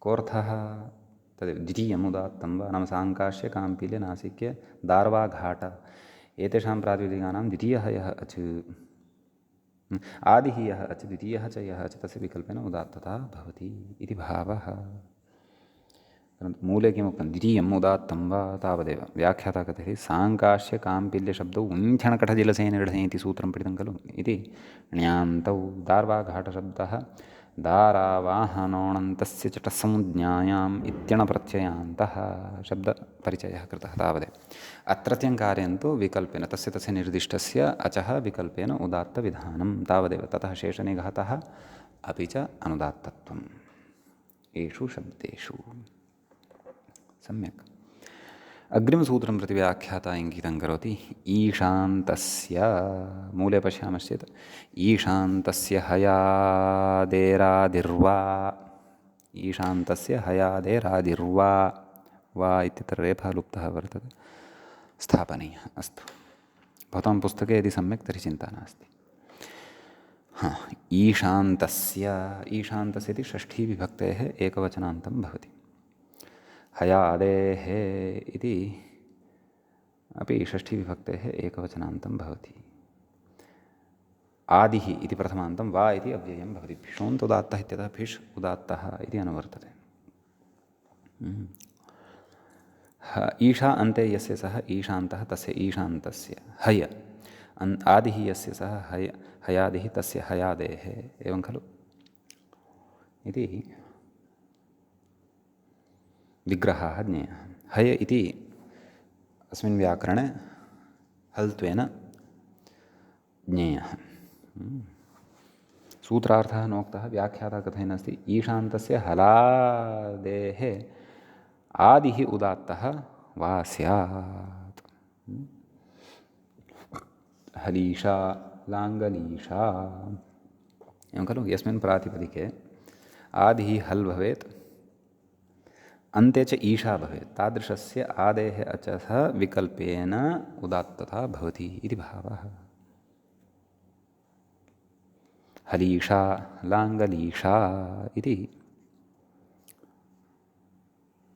कोऽर्थः? तदेव द्वितीयम् उदात्तं वा, नाम साङ्काश्य काम्पिल्य नासिक्य दार्वाघाट एतेषां प्रातिपदिकानां द्वितीयः यः अच्, आदिः यः अच्, द्वितीयः च यः अच्, तस्य विकल्पेन उदात्तता भवति इति भावः। परन्तु मूले किमुक्तं? द्वितीयम् उदात्तं वा, तावदेव। व्याख्याता कथयति साङ्काश्य काम्पिल्यशब्दौ उञ्छणकठजिलसेनिर्ढञ इति सूत्रं पठितं खलु। इति ण्यांतौ दार्वाघाटशब्दः दारावाहनोणन्तस्य चटसंज्ञायाम् इत्यणप्रत्ययान्तः शब्दपरिचयः कृतः, तावदेव। अत्रत्यं कार्यं तु विकल्पेन तस्य निर्दिष्टस्य अचः विकल्पेन उदात्तविधानं, तावदेव। ततः शेषनिघातः अपि च अनुदात्तत्वम् एषु शब्देषु। सम्यक्। अग्रिमसूत्रं प्रति व्याख्याता इङ्गितं करोति। ईशान्तस्य, मूले पश्यामश्चेत् ईशान्तस्य हयादेरादिर्वा, ईशान्तस्य हयादेरादिर्वा, वा इत्यत्र रेफः लुप्तः वर्तते, स्थापनीयः। अस्तु, भवतां पुस्तके यदि सम्यक् तर्हि चिन्ता नास्ति। ईशान्तस्य इति षष्ठीविभक्तेः एकवचनान्तं भवति। हयादेः इति अपि षष्ठीविभक्तेः एकवचनान्तं भवति। आदिः इति प्रथमान्तं, वा इति अव्ययं भवति। भिषोन्तोदात्तः इत्यतः भिष् उदात्तः इति अनुवर्तते। ईशा अन्ते यस्य सः ईशान्तः, तस्य ईशान्तस्य हय, आदिः यस्य सः हयादिः, तस्य हयादेः। एवं खलु इति विग्रहः ज्ञेयः। हय इति अस्मिन् व्याकरणे हल्त्वेन ज्ञेयः। सूत्रार्थः नोक्तः, व्याख्याता कथयन् अस्ति। ईशान्तस्य हलादेः आदिः उदात्तः वा स्यात्। हलीशा लाङ्गलीशा, एवं खलु। यस्मिन् प्रातिपदिके आदिः हल् भवेत्, अन्ते च ईशा भवेत्, तादृशस्य आदेः अचः विकल्पेन उदात्तता भवति इति भावः। हलीशा लाङ्गलीशा इति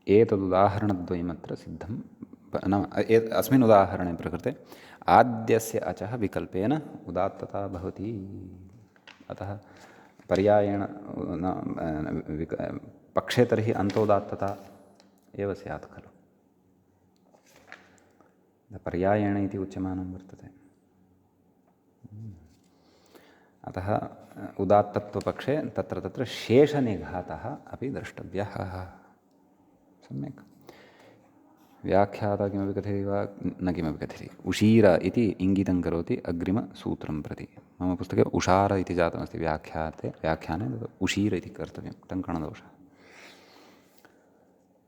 एतदुदाहरणद्वयमत्र सिद्धं। नाम अस्मिन् उदाहरणे प्रकृते आद्यस्य अचः विकल्पेन उदात्तता भवति। अतः पर्यायेण पक्षे तर्हि अन्तोदात्तता एव स्यात् खलु। पर्यायेण इति उच्यमानं वर्तते। अतः उदात्तत्वपक्षे तत्र शेषनिघातः अपि द्रष्टव्यः। सम्यक्। व्याख्याता किमपि कथयति वा न किमपि कथयति। उशीर इति इङ्गितं करोति अग्रिमसूत्रं प्रति। मम पुस्तके उषार इति जातमस्ति, व्याख्याने उशीर इति कर्तव्यं, टङ्कणदोषः।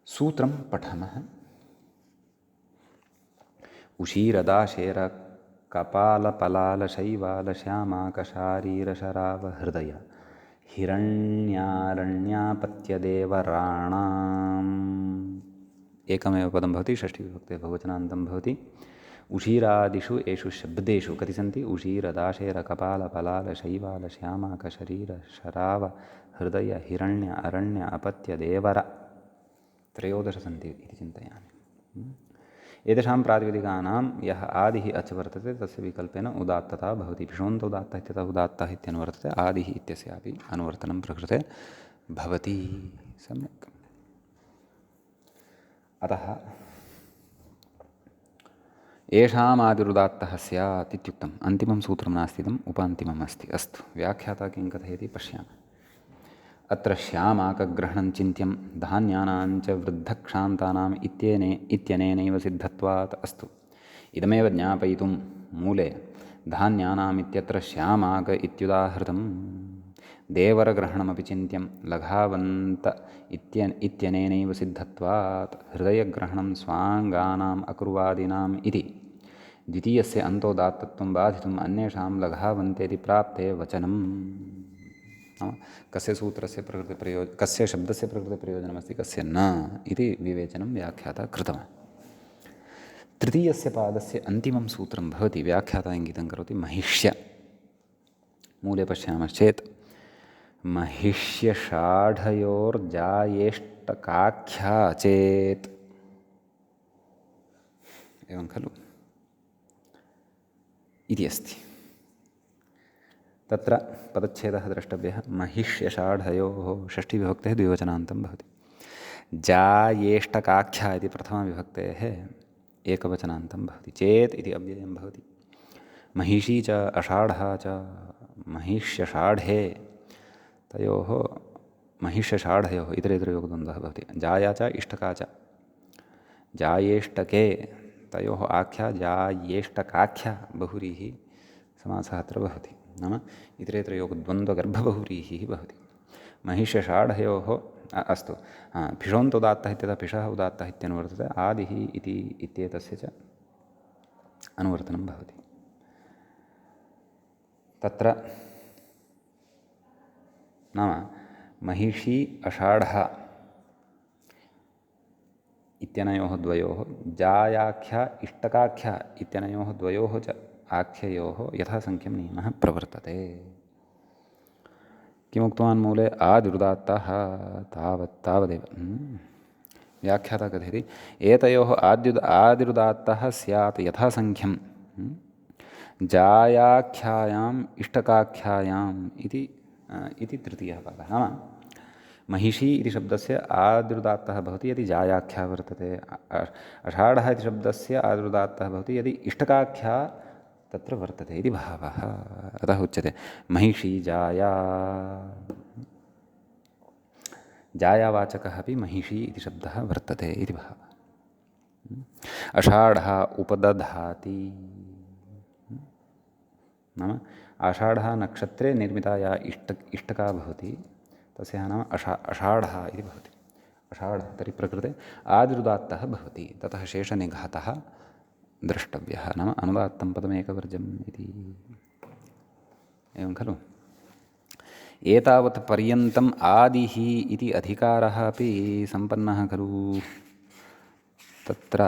सूत्रं पठामः। उशीरदाशेर कपालपलालशैवालश्यामाकशारीरशरावहृदय हिरण्यारण्यापत्यदेवराणाम् एकमेव पदं भवति, षष्ठीविभक्तेः बहुवचनान्तं भवति। उषीरादिषु एषु शब्देषु कति सन्ति? उषीरदाशेरकपालपलालशैवालश्यामाकशरीरशरावहृदय हिरण्य अरण्य अपत्यदेवर 13 सन्ति इति चिन्तयामि। एतेषां प्रातिपदिकानां यः आदिः अच् वर्तते तस्य विकल्पेन उदात्तता भवति। भिषोन्त उदात्तः इत्यतः उदात्तः इत्यनुवर्तते, आदिः इत्यस्यापि अनुवर्तनं प्रकृते भवति। सम्यक्। अतः येषामादिरुदात्तः स्यात् इत्युक्तम्। अन्तिमं सूत्रं नास्ति, इदम् उपान्तिमम् अस्ति। अस्तु, व्याख्याता किं कथयति पश्यामः। अत्र श्यामाकग्रहणं चिन्त्यं धान्यानाञ्च वृद्धक्षान्तानाम् इत्यनेनैव सिद्धत्वात्। अस्तु, इदमेव ज्ञापयितुं मूले धान्यानाम् इत्यत्र श्यामाक इत्युदाहृतं। देवरग्रहणमपि चिन्त्यं लघावन्त इत्यनेनैव सिद्धत्वात्। हृदयग्रहणं स्वाङ्गानाम् अकुर्वादीनाम् इति द्वितीयस्य अन्तोदात्तत्वं बाधितुम् अन्येषां लघावन्तेति प्राप्ते वचनम्। कस्य सूत्रस्य कस्य शब्दस्य प्रकृतिप्रयोजनमस्ति, कस्य न इति विवेचनं व्याख्याता कृतवान्। तृतीयस्य पादस्य अन्तिमं सूत्रं भवति, व्याख्याता इङ्गितं करोति महिष्य। मूले पश्यामश्चेत् महिष्यषाढयोर्जायेष्टकाख्या चेत्, एवं खलु इति अस्ति। तत्र पदच्छेदः द्रष्टव्यः। महिष्यषाढयोः षष्ठीविभक्तेः द्विवचनान्तं भवति। जायेष्टकाख्या इति प्रथमाविभक्तेः एकवचनान्तं भवति। चेत् इति अव्ययं भवति। महिषी च अषाढः च महिष्यषाढे, तयोः महिष्यषाढयोः इतरेतरयोगद्वन्द्वः भवति। जाया च इष्टका च जायेष्टके, तयोः आख्या जायेष्टकाख्या बहुव्रीहि समासः अत्र भवति। नाम इतरेतरयोगद्वन्द्वगर्भबहुव्रीहिः भवति। महिष्यषाढयोः अस्तु, भिषोन्तोदात्तः इत्यतः भिषः उदात्तः इत्यनुवर्तते। आदिः इति इत्येतस्य च अनुवर्तनं भवति। तत्र नाम महिषी अषाढः इत्यनयोः द्वयोः, जायाख्या इष्टकाख्या इत्यनयोः द्वयोः च आख्ययोः यथासङ्ख्यं नियमः प्रवर्तते। किमुक्तवान् मूले? आदिरुदात्तः तावदेव। व्याख्याता कथयति एतयोः आदिरुदात्तः स्यात् यथासङ्ख्यं जायाख्यायाम् इष्टकाख्यायाम् इति तृतीयः पादः। नाम महिषी इति शब्दस्य आदिरुदात्तः भवति यदि जायाख्या वर्तते, अषाढः इति शब्दस्य आदिरुदात्तः भवति यदि इष्टकाख्या तत्र वर्तते इति भावः। अतः उच्यते महिषी जायावाचकः अपि महिषी इति शब्दः वर्तते इति भावः। अषाढः उपदधाति, नाम आषाढः नक्षत्रे निर्मिता या इष्टका भवति तस्याः नाम अषाढः इति भवति। अषाढः तर्हि प्रकृते आदिरुदात्तः भवति। ततः शेषनिघातः द्रष्टव्यः, नाम अनुदात्तं पदमेकवर्जम् इति। एवं खलु। एतावत् पर्यन्तम् आदिः इति अधिकारः अपि सम्पन्नः खलु। तत्र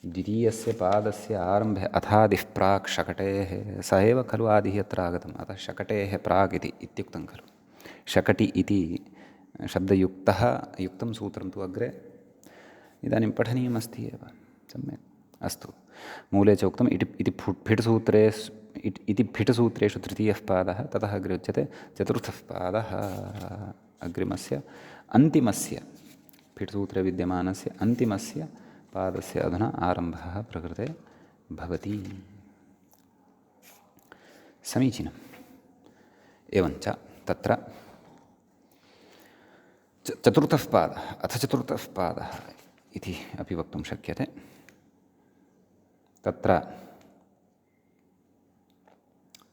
द्वितीयस्य पादस्य आरम्भे अथादिः प्राक् शकटेः, स एव खलु आदिः अत्र आगतम्। अतः शकटेः प्राक् इति इत्युक्तं खलु। शकटि इति युक्तं सूत्रं तु अग्रे इदानीं पठनीयमस्ति एव। सम्यक्। अस्तु, मूले च उक्तम् इति फिट्सूत्रेषु तृतीयः पादः, ततः अग्रे उच्यते चतुर्थः पादः। अग्रिमस्य अन्तिमस्य फिट्सूत्रे विद्यमानस्य अन्तिमस्य पादस्य अधुना आरम्भः प्रकृते भवति। समीचीनम्। एवञ्च तत्र चतुर्थः पादः अथ चतुर्थः पादः इति अपि वक्तुं शक्यते। तत्र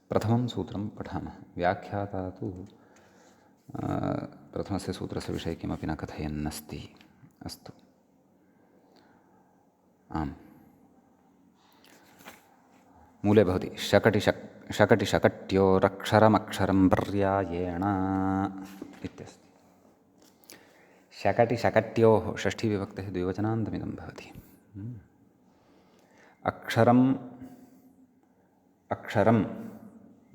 प्रथमं सूत्रं पठामः। व्याख्याता तु प्रथमस्य सूत्रस्य विषये किमपि न कथयन्नस्ति। अस्तु, आम्, मूले भवति शकटिशकट्योरक्षरमक्षरं पर्यायेण इत्यस्ति। शकटिशकट्योः षष्ठीविभक्तेः द्विवचनान्तमिदं भवति। अक्षरम् अक्षरम्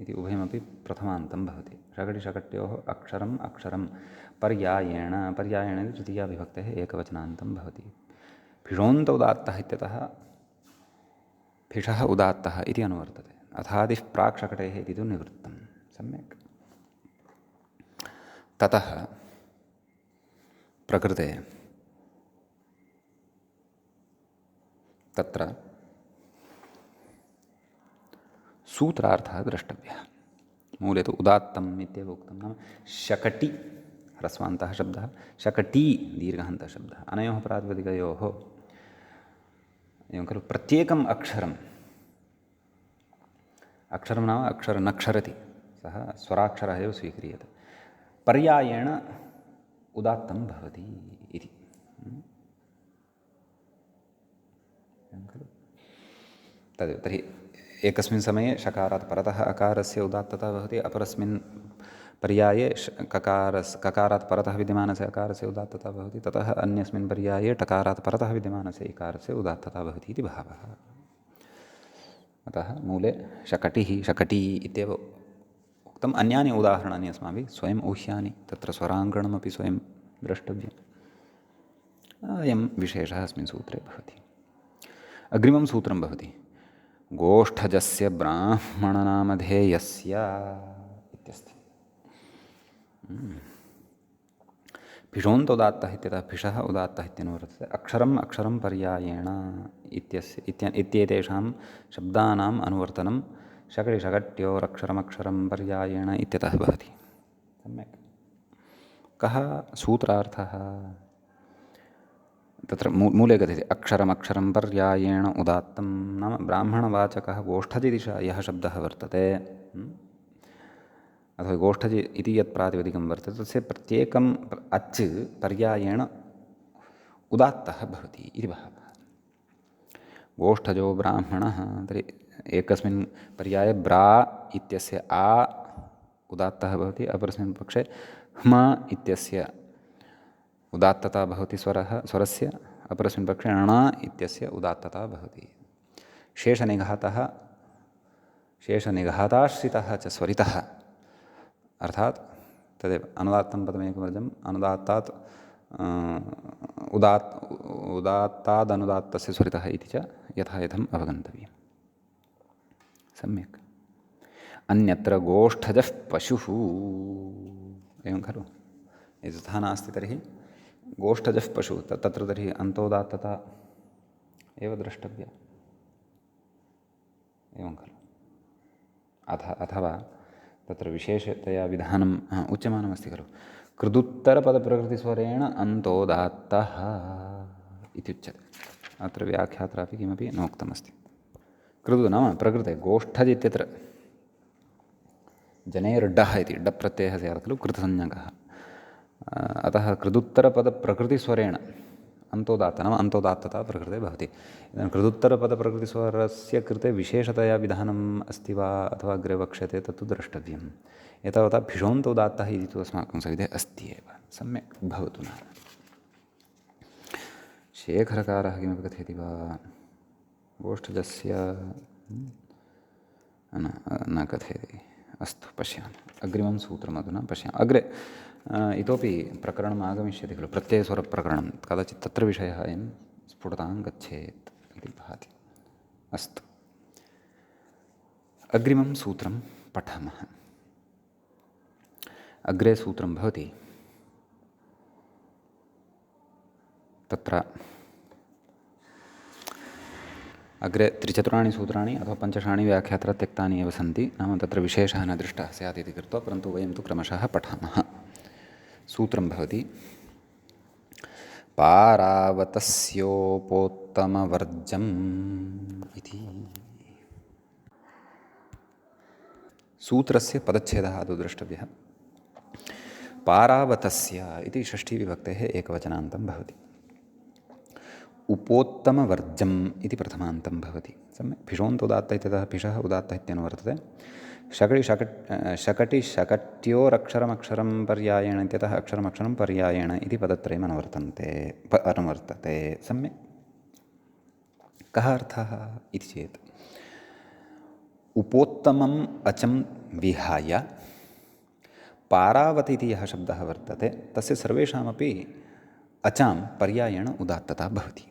इति उभयमपि प्रथमान्तं भवति। शकटिशकट्योः अक्षरम् अक्षरं पर्यायेण पर्यायेण इति तृतीयाविभक्तेः एकवचनान्तं भवति। फिषोन्त उदात्तः इत्यतः फिषः उदात्तः इति अनुवर्तते। अथादिः प्राक् शकटेः इति तु निवृत्तं। सम्यक्। ततः प्रकृते तत्र सूत्रार्थः द्रष्टव्यः। मूले तु उदात्तम् इत्येव उक्तं, नाम शकटि ह्रस्वान्तः शब्दः, शकटी दीर्घान्तः शब्दः। अनयोः प्रातिपदिकयोः एवं खलु प्रत्येकम् अक्षरम् अक्षरं नाम अक्षर न क्षरति, सः स्वराक्षरः एव स्वीक्रियते, पर्यायेण उदात्तं भवति इति। तदेव। तर्हि एकस्मिन् समये शकारात् परतः अकारस्य उदात्तता भवति, अपरस्मिन् पर्याये ककारात् परतः विद्यमानस्य अकारस्य उदात्तता भवति, ततः अन्यस्मिन् पर्याये टकारात् परतः विद्यमानस्य इकारस्य उदात्तता भवति इति भावः। अतः मूले शकटिः शकटी इत्येव उक्तम्। अन्यानि उदाहरणानि अस्माभिः स्वयम् ऊह्यानि, तत्र स्वराङ्कणमपि स्वयं द्रष्टव्यम्। अयं विशेषः अस्मिन् सूत्रे भवति। अग्रिमं सूत्रं भवति गोष्ठजस्य ब्राह्मणनामधेयस्य इत्यस्ति। फिषोन्त उदात्तः इत्यतः फिषः उदात्तः इत्यनुवर्तते। अक्षरम् अक्षरं पर्यायेण इत्येतेषां शब्दानाम् अनुवर्तनं शकटिशकट्योरक्षरमक्षरं पर्यायेण इत्यतः भवति। सम्यक्। कः सूत्रार्थः? तत्र मूले कथ्यते अक्षरमक्षरं पर्यायेण उदात्तं, नाम ब्राह्मणवाचकः गोष्ठजि यः शब्दः वर्तते, अथवा गोष्ठजि इति यत् प्रातिपदिकं वर्तते, तस्य प्रत्येकम् अच् पर्यायेण उदात्तः भवति इति भावः। गोष्ठजो ब्राह्मणः, तर्हि एकस्मिन् पर्याये ब्रा इत्यस्य आ उदात्तः भवति, अपरस्मिन् पक्षे ह्म इत्यस्य उदात्तता भवति स्वरस्य, अपरस्मिन् पक्षे ण इत्यस्य उदात्तता भवति। शेषनिघाताश्रितः च स्वरितः, अर्थात् तदेव अनुदात्तं पदमेकवर्जम् अनुदात्तात् उदात्तादनुदात्तस्य स्वरितः इति च यथायथम् अवगन्तव्यम्। सम्यक्। अन्यत्र गोष्ठजः पशुः एवं खलु, यदि तथा नास्ति तर्हि गोष्ठजः पशुः तत्र तर्हि अन्तोदात्तता एव द्रष्टव्या, एवं खलु। अथवा तत्र विशेषतया विधानम् उच्यमानमस्ति खलु, कृदुत्तरपदप्रकृतिस्वरेण अन्तोदात्तः इत्युच्यते। अत्र व्याख्यात्रापि किमपि नोक्तमस्ति। कृदु नाम प्रकृते, गोष्ठज् इत्यत्र जनेर्डः इति डप् प्रत्ययः स्यात् खलु कृतसंज्ञकः, अतः कृदुत्तरपदप्रकृतिस्वरेण अन्तोदात्त नाम अन्तोदात्तता प्रकृते भवति। इदानीं कृदुत्तरपदप्रकृतिस्वरस्य कृते विशेषतया विधानम् अस्ति वा अथवा अग्रे वक्ष्यते तत्तु द्रष्टव्यम्। एतावता फिषोन्तोदात्तः इति तु अस्माकं सविधे अस्ति एव। सम्यक् भवतु नाम। शेखरकारः किमपि कथयति वा? गोष्ठजस्य न कथयति। अस्तु, पश्यामः। अग्रिमं सूत्रम् अधुना पश्यामः। अग्रे इतोपि प्रकरणम् आगमिष्यति खलु, प्रत्ययस्वरप्रकरणं, कदाचित् तत्र विषयः अयं स्फुटतां गच्छेत् इति भाति। अस्तु, अग्रिमं सूत्रं पठामः। अग्रे सूत्रं भवति, तत्र अग्रे त्रिचतुराणि सूत्राणि अथवा पञ्चषाणि व्याख्यात्र त्यक्तानि एव सन्ति, नाम तत्र विशेषः न दृष्टः स्यात् इति कृत्वा, परन्तु वयं तु क्रमशः पठामः। सूत्रं भवति पारावतस्योपोत्तमवर्जम् इति। सूत्रस्य पदच्छेदः आदौ द्रष्टव्यः। पारावतस्य इति षष्ठीविभक्तेः एकवचनान्तं भवति। उपोत्तमवर्जम् इति प्रथमान्तं भवति। सम्यक् भिषोन्तोदात्त इत्यतः भिषः उदात्तः इत्यनुवर्तते। शकटिशकट्योरक्षरमक्षरं पर्यायेण इत्यतः अक्षरमक्षरं पर्यायेण इति पदत्रयम् अनुवर्तते। सम्यक् कः अर्थः इति चेत् उपोत्तमम् अचं विहाय पारावत् इति यः शब्दः वर्तते तस्य सर्वेषामपि अचां पर्यायेण उदात्तता भवति।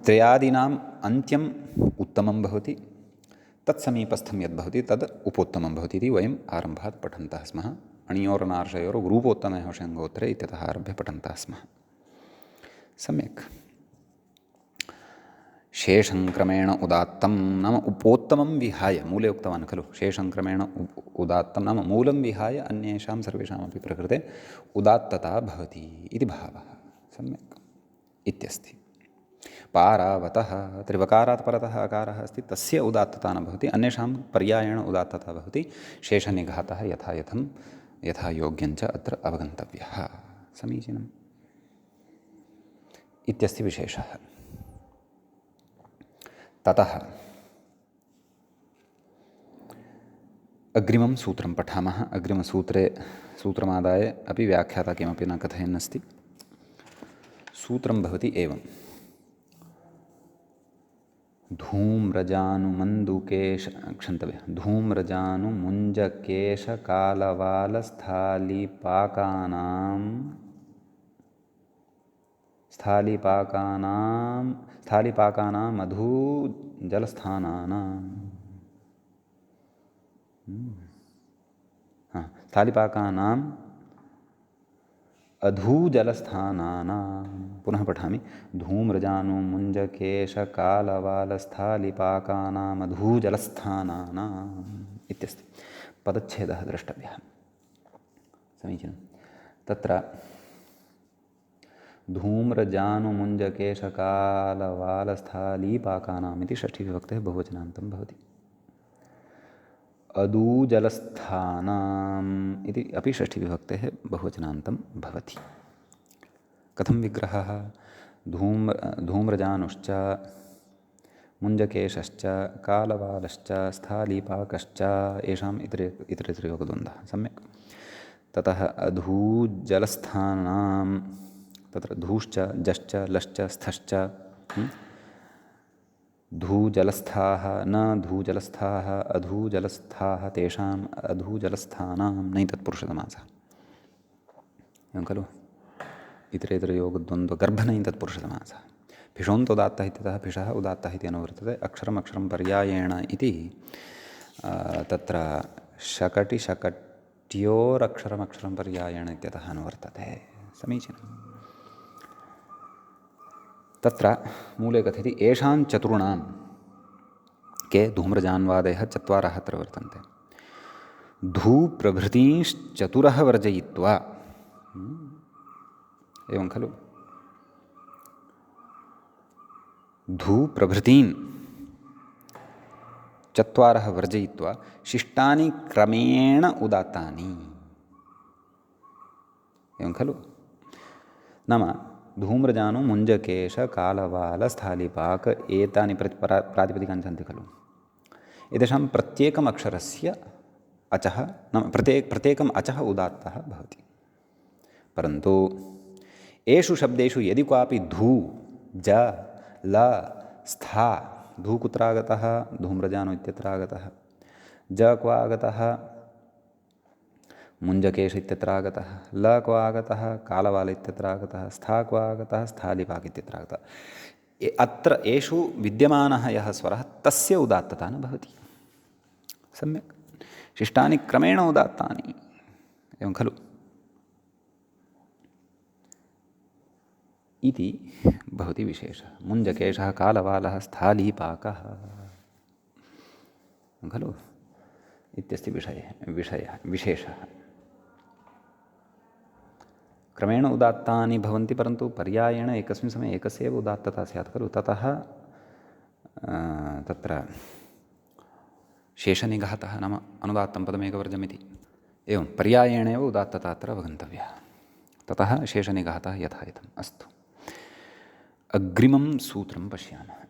त्रयादीनाम् अन्त्यम् उत्तमं भवति, तत्समीपस्थं यद्भवति तद् उपोत्तमं भवति इति वयम् आरम्भात् पठन्तः स्मः। अणियोरनार्षयोर् ग्रूपोत्तमे होषङ्गोत्तरे इत्यतः आरभ्य पठन्तः स्मः। सम्यक् शेषं क्रमेण उदात्तं नाम उपोत्तमं विहाय, मूले उक्तवान् खलु, शेषं क्रमेण उदात्तं नाम मूलं विहाय अन्येषां सर्वेषामपि प्रकृते उदात्तता भवति इति भावः। सम्यक् इत्यस्ति। पारावतः त्रिवकारात् परतः अकारः अस्ति, तस्य उदात्तता न भवति, अन्येषां पर्यायेण उदात्तता भवति। शेषनिघातः यथा योग्यञ्च अत्र अवगन्तव्यः। समीचीनम् इत्यस्ति विशेषः। ततः अग्रिमं सूत्रं पठामः। सूत्रमादाय अपि व्याख्याता किमपि न कथयन्नस्ति। सूत्रं भवति एवं: स्थालीपाकानां मधुजलस्थानानां स्थालीपाकानाम् अधूजलस्थानानां, पुनः पठामि, धूम्रजानुमुञ्जकेशकालवालस्थालीपाकानामधूजलस्थानानाम् इत्यस्ति। पदच्छेदः द्रष्टव्यः। समीचीनं। तत्र धूम्रजानुमुञ्जकेशकालवालस्थालीपाकानाम् इति षष्ठीविभक्तेः बहुवचनान्तं भवति। अदूजलस्थानाम् इति अपि षष्ठीविभक्तेः बहुवचनान्तं भवति। कथं विग्रहः? धूम्रजानुश्च मुञ्जकेशश्च कालवालश्च स्थालीपाकश्च येषाम् इतरेतरयोगद्वन्द्वः। सम्यक्। ततः अधूजलस्थानां, तत्र धूश्च जश्च लश्च स्थश्च धूजलस्थाः न धूजलस्थाः अधूजलस्थाः तेषाम् अधूजलस्थानां नैतत्पुरुषसमासः। एवं खलु? इतरेतरयोगद्वन्द्वगर्भनैतत्पुरुषसमासः। भिषोन्तोदात्तः इत्यतः भिषः उदात्तः इति अनुवर्तते। अक्षरमक्षरं पर्यायेण इति तत्र शकटिशकट्योरक्षरमक्षरं पर्यायेण इत्यतः अनुवर्तते। समीचीनम्। तत्र मूले कथयति येषां चतुर्णां, के धूम्रजान्वादयः चत्वारः अत्र वर्तन्ते, धूप्रभृतींश्चतुरः वर्जयित्वा, एवं खलु, धूप्रभृतीन् चत्वारः वर्जयित्वा शिष्टानि क्रमेण उदात्तानि। एवं खलु? नाम धूम्रजानु मुञ्जकेश कालवाल स्थालीपाक एतानि प्रातिपदिकानि सन्ति खलु, एतेषां प्रत्येकम् अक्षरस्य अचः नाम प्रत्येकम् अचः उदात्तः भवति। परन्तु एषु शब्देषु यदि क्वापि धू ज ल स्था, धू कुत्र आगतः? धूम्रजानु इत्यत्र आगतः। ज क्व आगतः? मुञ्जकेश इत्यत्र आगतः। ल क्व आगतः? कालवाल इत्यत्र आगतः। स्था क्व आगतः? स्थालीपाक इत्यत्र आगतः। अत्र एषु विद्यमानः यः स्वरः तस्य उदात्तता न भवति। सम्यक्। शिष्टानि क्रमेण उदात्तानि। एवं खलु? इति भवति विशेषः। मुञ्जकेशः, कालवालः, स्थालीपाकः, खलु इत्यस्ति विशेषः। क्रमेण उदात्तानि भवन्ति, परन्तु पर्यायेण एकस्मिन् समये एकस्य एव उदात्तता स्यात् खलु। ततः तत्र शेषनिघातः नाम अनुदात्तं पदमेकवर्जमिति। एवं पर्यायेणैव उदात्तता अत्र अवगन्तव्या। ततः शेषनिघातः यथायथम्। अस्तु। अग्रिमं सूत्रं पश्यामः।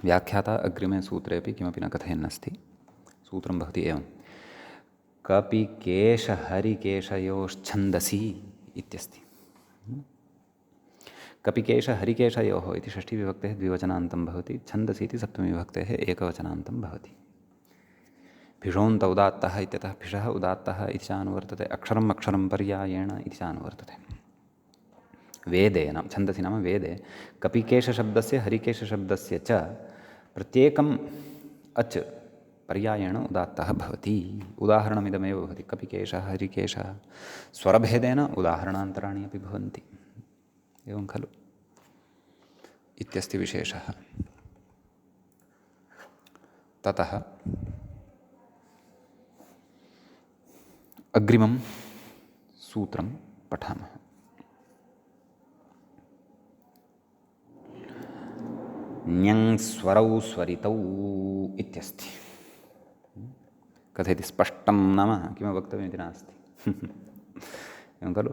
व्याख्याता अग्रिमे सूत्रेपि किमपि न कथयन्नस्ति। सूत्रं भवति एवं कपिकेशहरिकेशयोश्छन्दसि इत्यस्ति। कपिकेशहरिकेशयोः इति षष्ठीविभक्तेः द्विवचनान्तं भवति। छन्दसि इति सप्तमीविभक्तेः एकवचनान्तं भवति। भिषोऽन्त उदात्तः इत्यतः भिषः उदात्तः इति च अनुवर्तते। अक्षरम् अक्षरं पर्यायेण इति च अनुवर्तते। वेदे नाम छन्दसि नाम वेदे कपिकेशशब्दस्य हरिकेशशब्दस्य च प्रत्येकम् अच् पर्यायेण उदात्तः भवति। उदाहरणमिदमेव भवति। कपिकेशः हरिकेशः स्वरभेदेन उदाहरणान्तराणि अपि भवन्ति। एवं खलु इत्यस्ति विशेषः। ततः अग्रिमं सूत्रं पठामः। ञङ् स्वरौ स्वरितौ इत्यस्ति। कथयति स्पष्टं नाम किं वक्तव्यमिति नास्ति। एवं खलु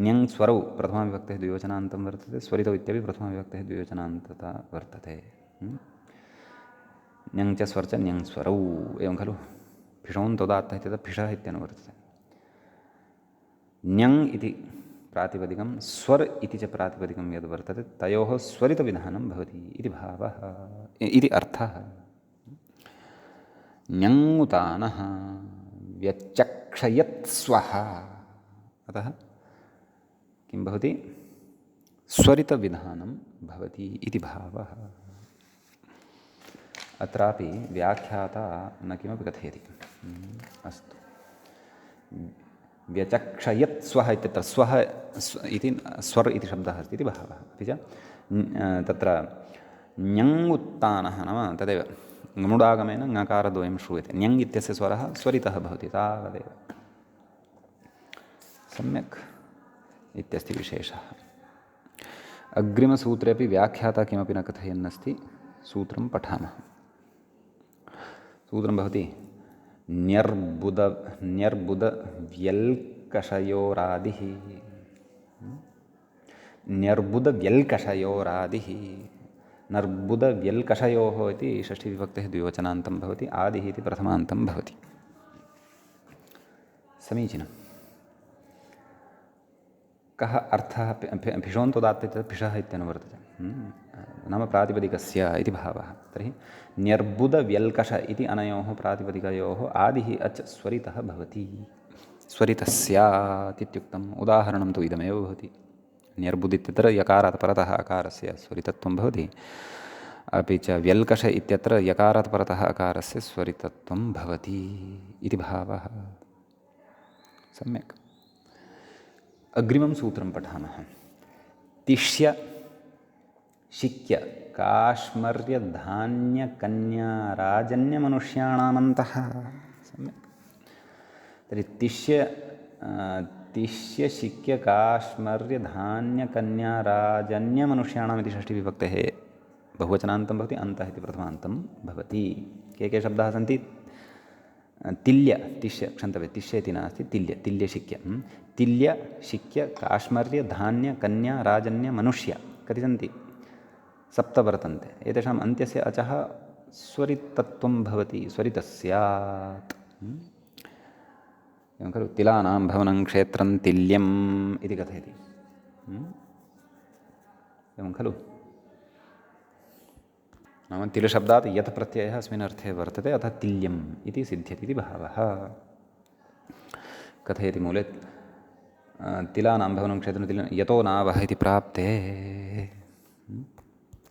ञङ् स्वरौ प्रथमाविभक्तेः द्विवचनान्तं वर्तते। स्वरितौ इत्यपि प्रथमाविभक्तेः द्विवचनान्तता वर्तते। ञङ् च स्वर् च ञङ् स्वरौ एवं खलु। भिषोऽन्तोदात्तः इत्यतः भिषः इत्यनुवर्तते। ञङ् इति प्रातिपदिकं स्वर् इति च प्रातिपदिकं यद् वर्तते तयोः स्वरितविधानं भवति इति भावः इति अर्थः। ञङ्मुतानः व्यचक्षयत्स्वः अतः किं भवति स्वरितविधानं भवति इति भावः। अत्रापि व्याख्याता न किमपि कथयति। अस्तु व्यचक्षयत् स्वः इत्यत्र स्वः इति स्वर् इति शब्दः अस्ति इति भावः। अपि च तत्र ञङ् उत्तानः नाम तदेव ङमुडागमेन ङकारद्वयं श्रूयते। ञङ् इत्यस्य स्वरः स्वरितः भवति तावदेव। सम्यक् इत्यस्ति विशेषः। अग्रिमसूत्रेपि व्याख्याता किमपि न कथयन्नस्ति। सूत्रं पठामः। सूत्रं भवति न्यर्बुदव्यल्कषयोरादिः। न्यर्बुदव्यल्कषयोरादिः नर्बुदव्यल्कषयोः इति षष्ठीविभक्तेः द्विवचनान्तं भवति। आदिः इति प्रथमान्तं भवति। समीचीनं। कः अर्थः भिषोऽन्तोदात्तः इत्यतः भिषः इत्यनुवर्तते। नाम प्रातिपदिकस्य इति भावः। तर्हि न्यर्बुदव्यल्कष इति अनयोः प्रातिपदिकयोः आदिः अच् स्वरितः भवति। स्वरितस्यात् इत्युक्तम्। उदाहरणं तु इदमेव भवति। न्यर्बुद् इत्यत्र यकारात् परतः अकारस्य स्वरितत्वं भवति। अपि च व्यल्कष इत्यत्र यकारात् परतः अकारस्य स्वरितत्वं भवति इति भावः। सम्यक्। अग्रिमं सूत्रं पठामः। तिष्य शिक्य काश्मर्यधान्यकन्याराजन्यमनुष्याणामन्तः। सम्यक्। तर्हि तिष्य शिक्य काश्मर्यधान्यकन्याराजन्यमनुष्याणाम् इति षष्ठीविभक्तेः बहुवचनान्तं भवति। अन्तः इति प्रथमान्तं भवति। के शब्दाः सन्ति? तिल्य तिष्य क्षन्तव्य तिष्य इति नास्ति तिल्यशिक्य तिल्यशिक्य काश्मर्यधान्यकन्याराजन्यमनुष्य कति सन्ति? 7 वर्तन्ते। एतेषाम् अन्त्यस्य अचः स्वरितत्वं भवति। स्वरितस्यात् एवं खलु। तिलानां भवनं क्षेत्रं तिल्यम् इति कथयति। एवं खलु। नाम तिलशब्दात् यत् प्रत्ययः अस्मिन् अर्थे वर्तते अतः तिल्यम् इति सिद्ध्यति इति भावः। कथयति मूले तिलानां भवनं क्षेत्रं तिल्यं यतो नावः इति प्राप्ते।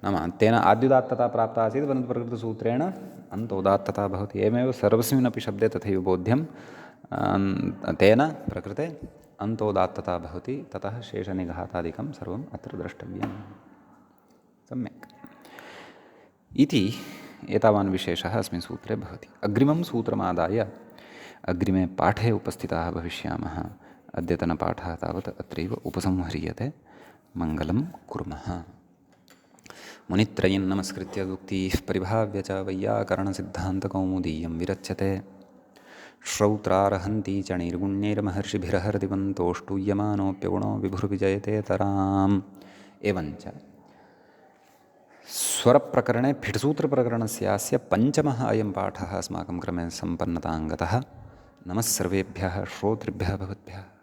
नाम तेन आद्युदात्तता प्राप्ता आसीत् परन्तु प्रकृतसूत्रेण अन्तोदात्तता भवति। एवमेव सर्वस्मिन्नपि शब्दे तथैव बोध्यं। तेन प्रकृते अन्तोदात्तता भवति। ततः शेषनिघातादिकं सर्वम् अत्र द्रष्टव्यं। सम्यक् इति एतावान् विशेषः अस्मिन् सूत्रे भवति। अग्रिमं सूत्रमादाय अग्रिमे पाठे उपस्थिताः भविष्यामः। अद्यतनपाठः तावत् अत्रैव उपसंह्रियते। मङ्गलं कुर्मः। मुनित्रयं नमस्कृत्य उक्तिः परिभाव्य च वैयाकरणसिद्धान्तकौमुदीयं विरच्यते। श्रौत्रार्हन्ति च निर्गुण्यैर्महर्षिभिरहर्दिवन्तोष्टूयमानोऽप्यगुणो विभुर्विजयते तराम्। एवञ्च स्वरप्रकरणे फिट्सूत्रप्रकरणस्यास्य पञ्चमः अयं पाठः अस्माकं क्रमे सम्पन्नतां गतः। नमः सर्वेभ्यः श्रोतृभ्यः भवद्भ्यः।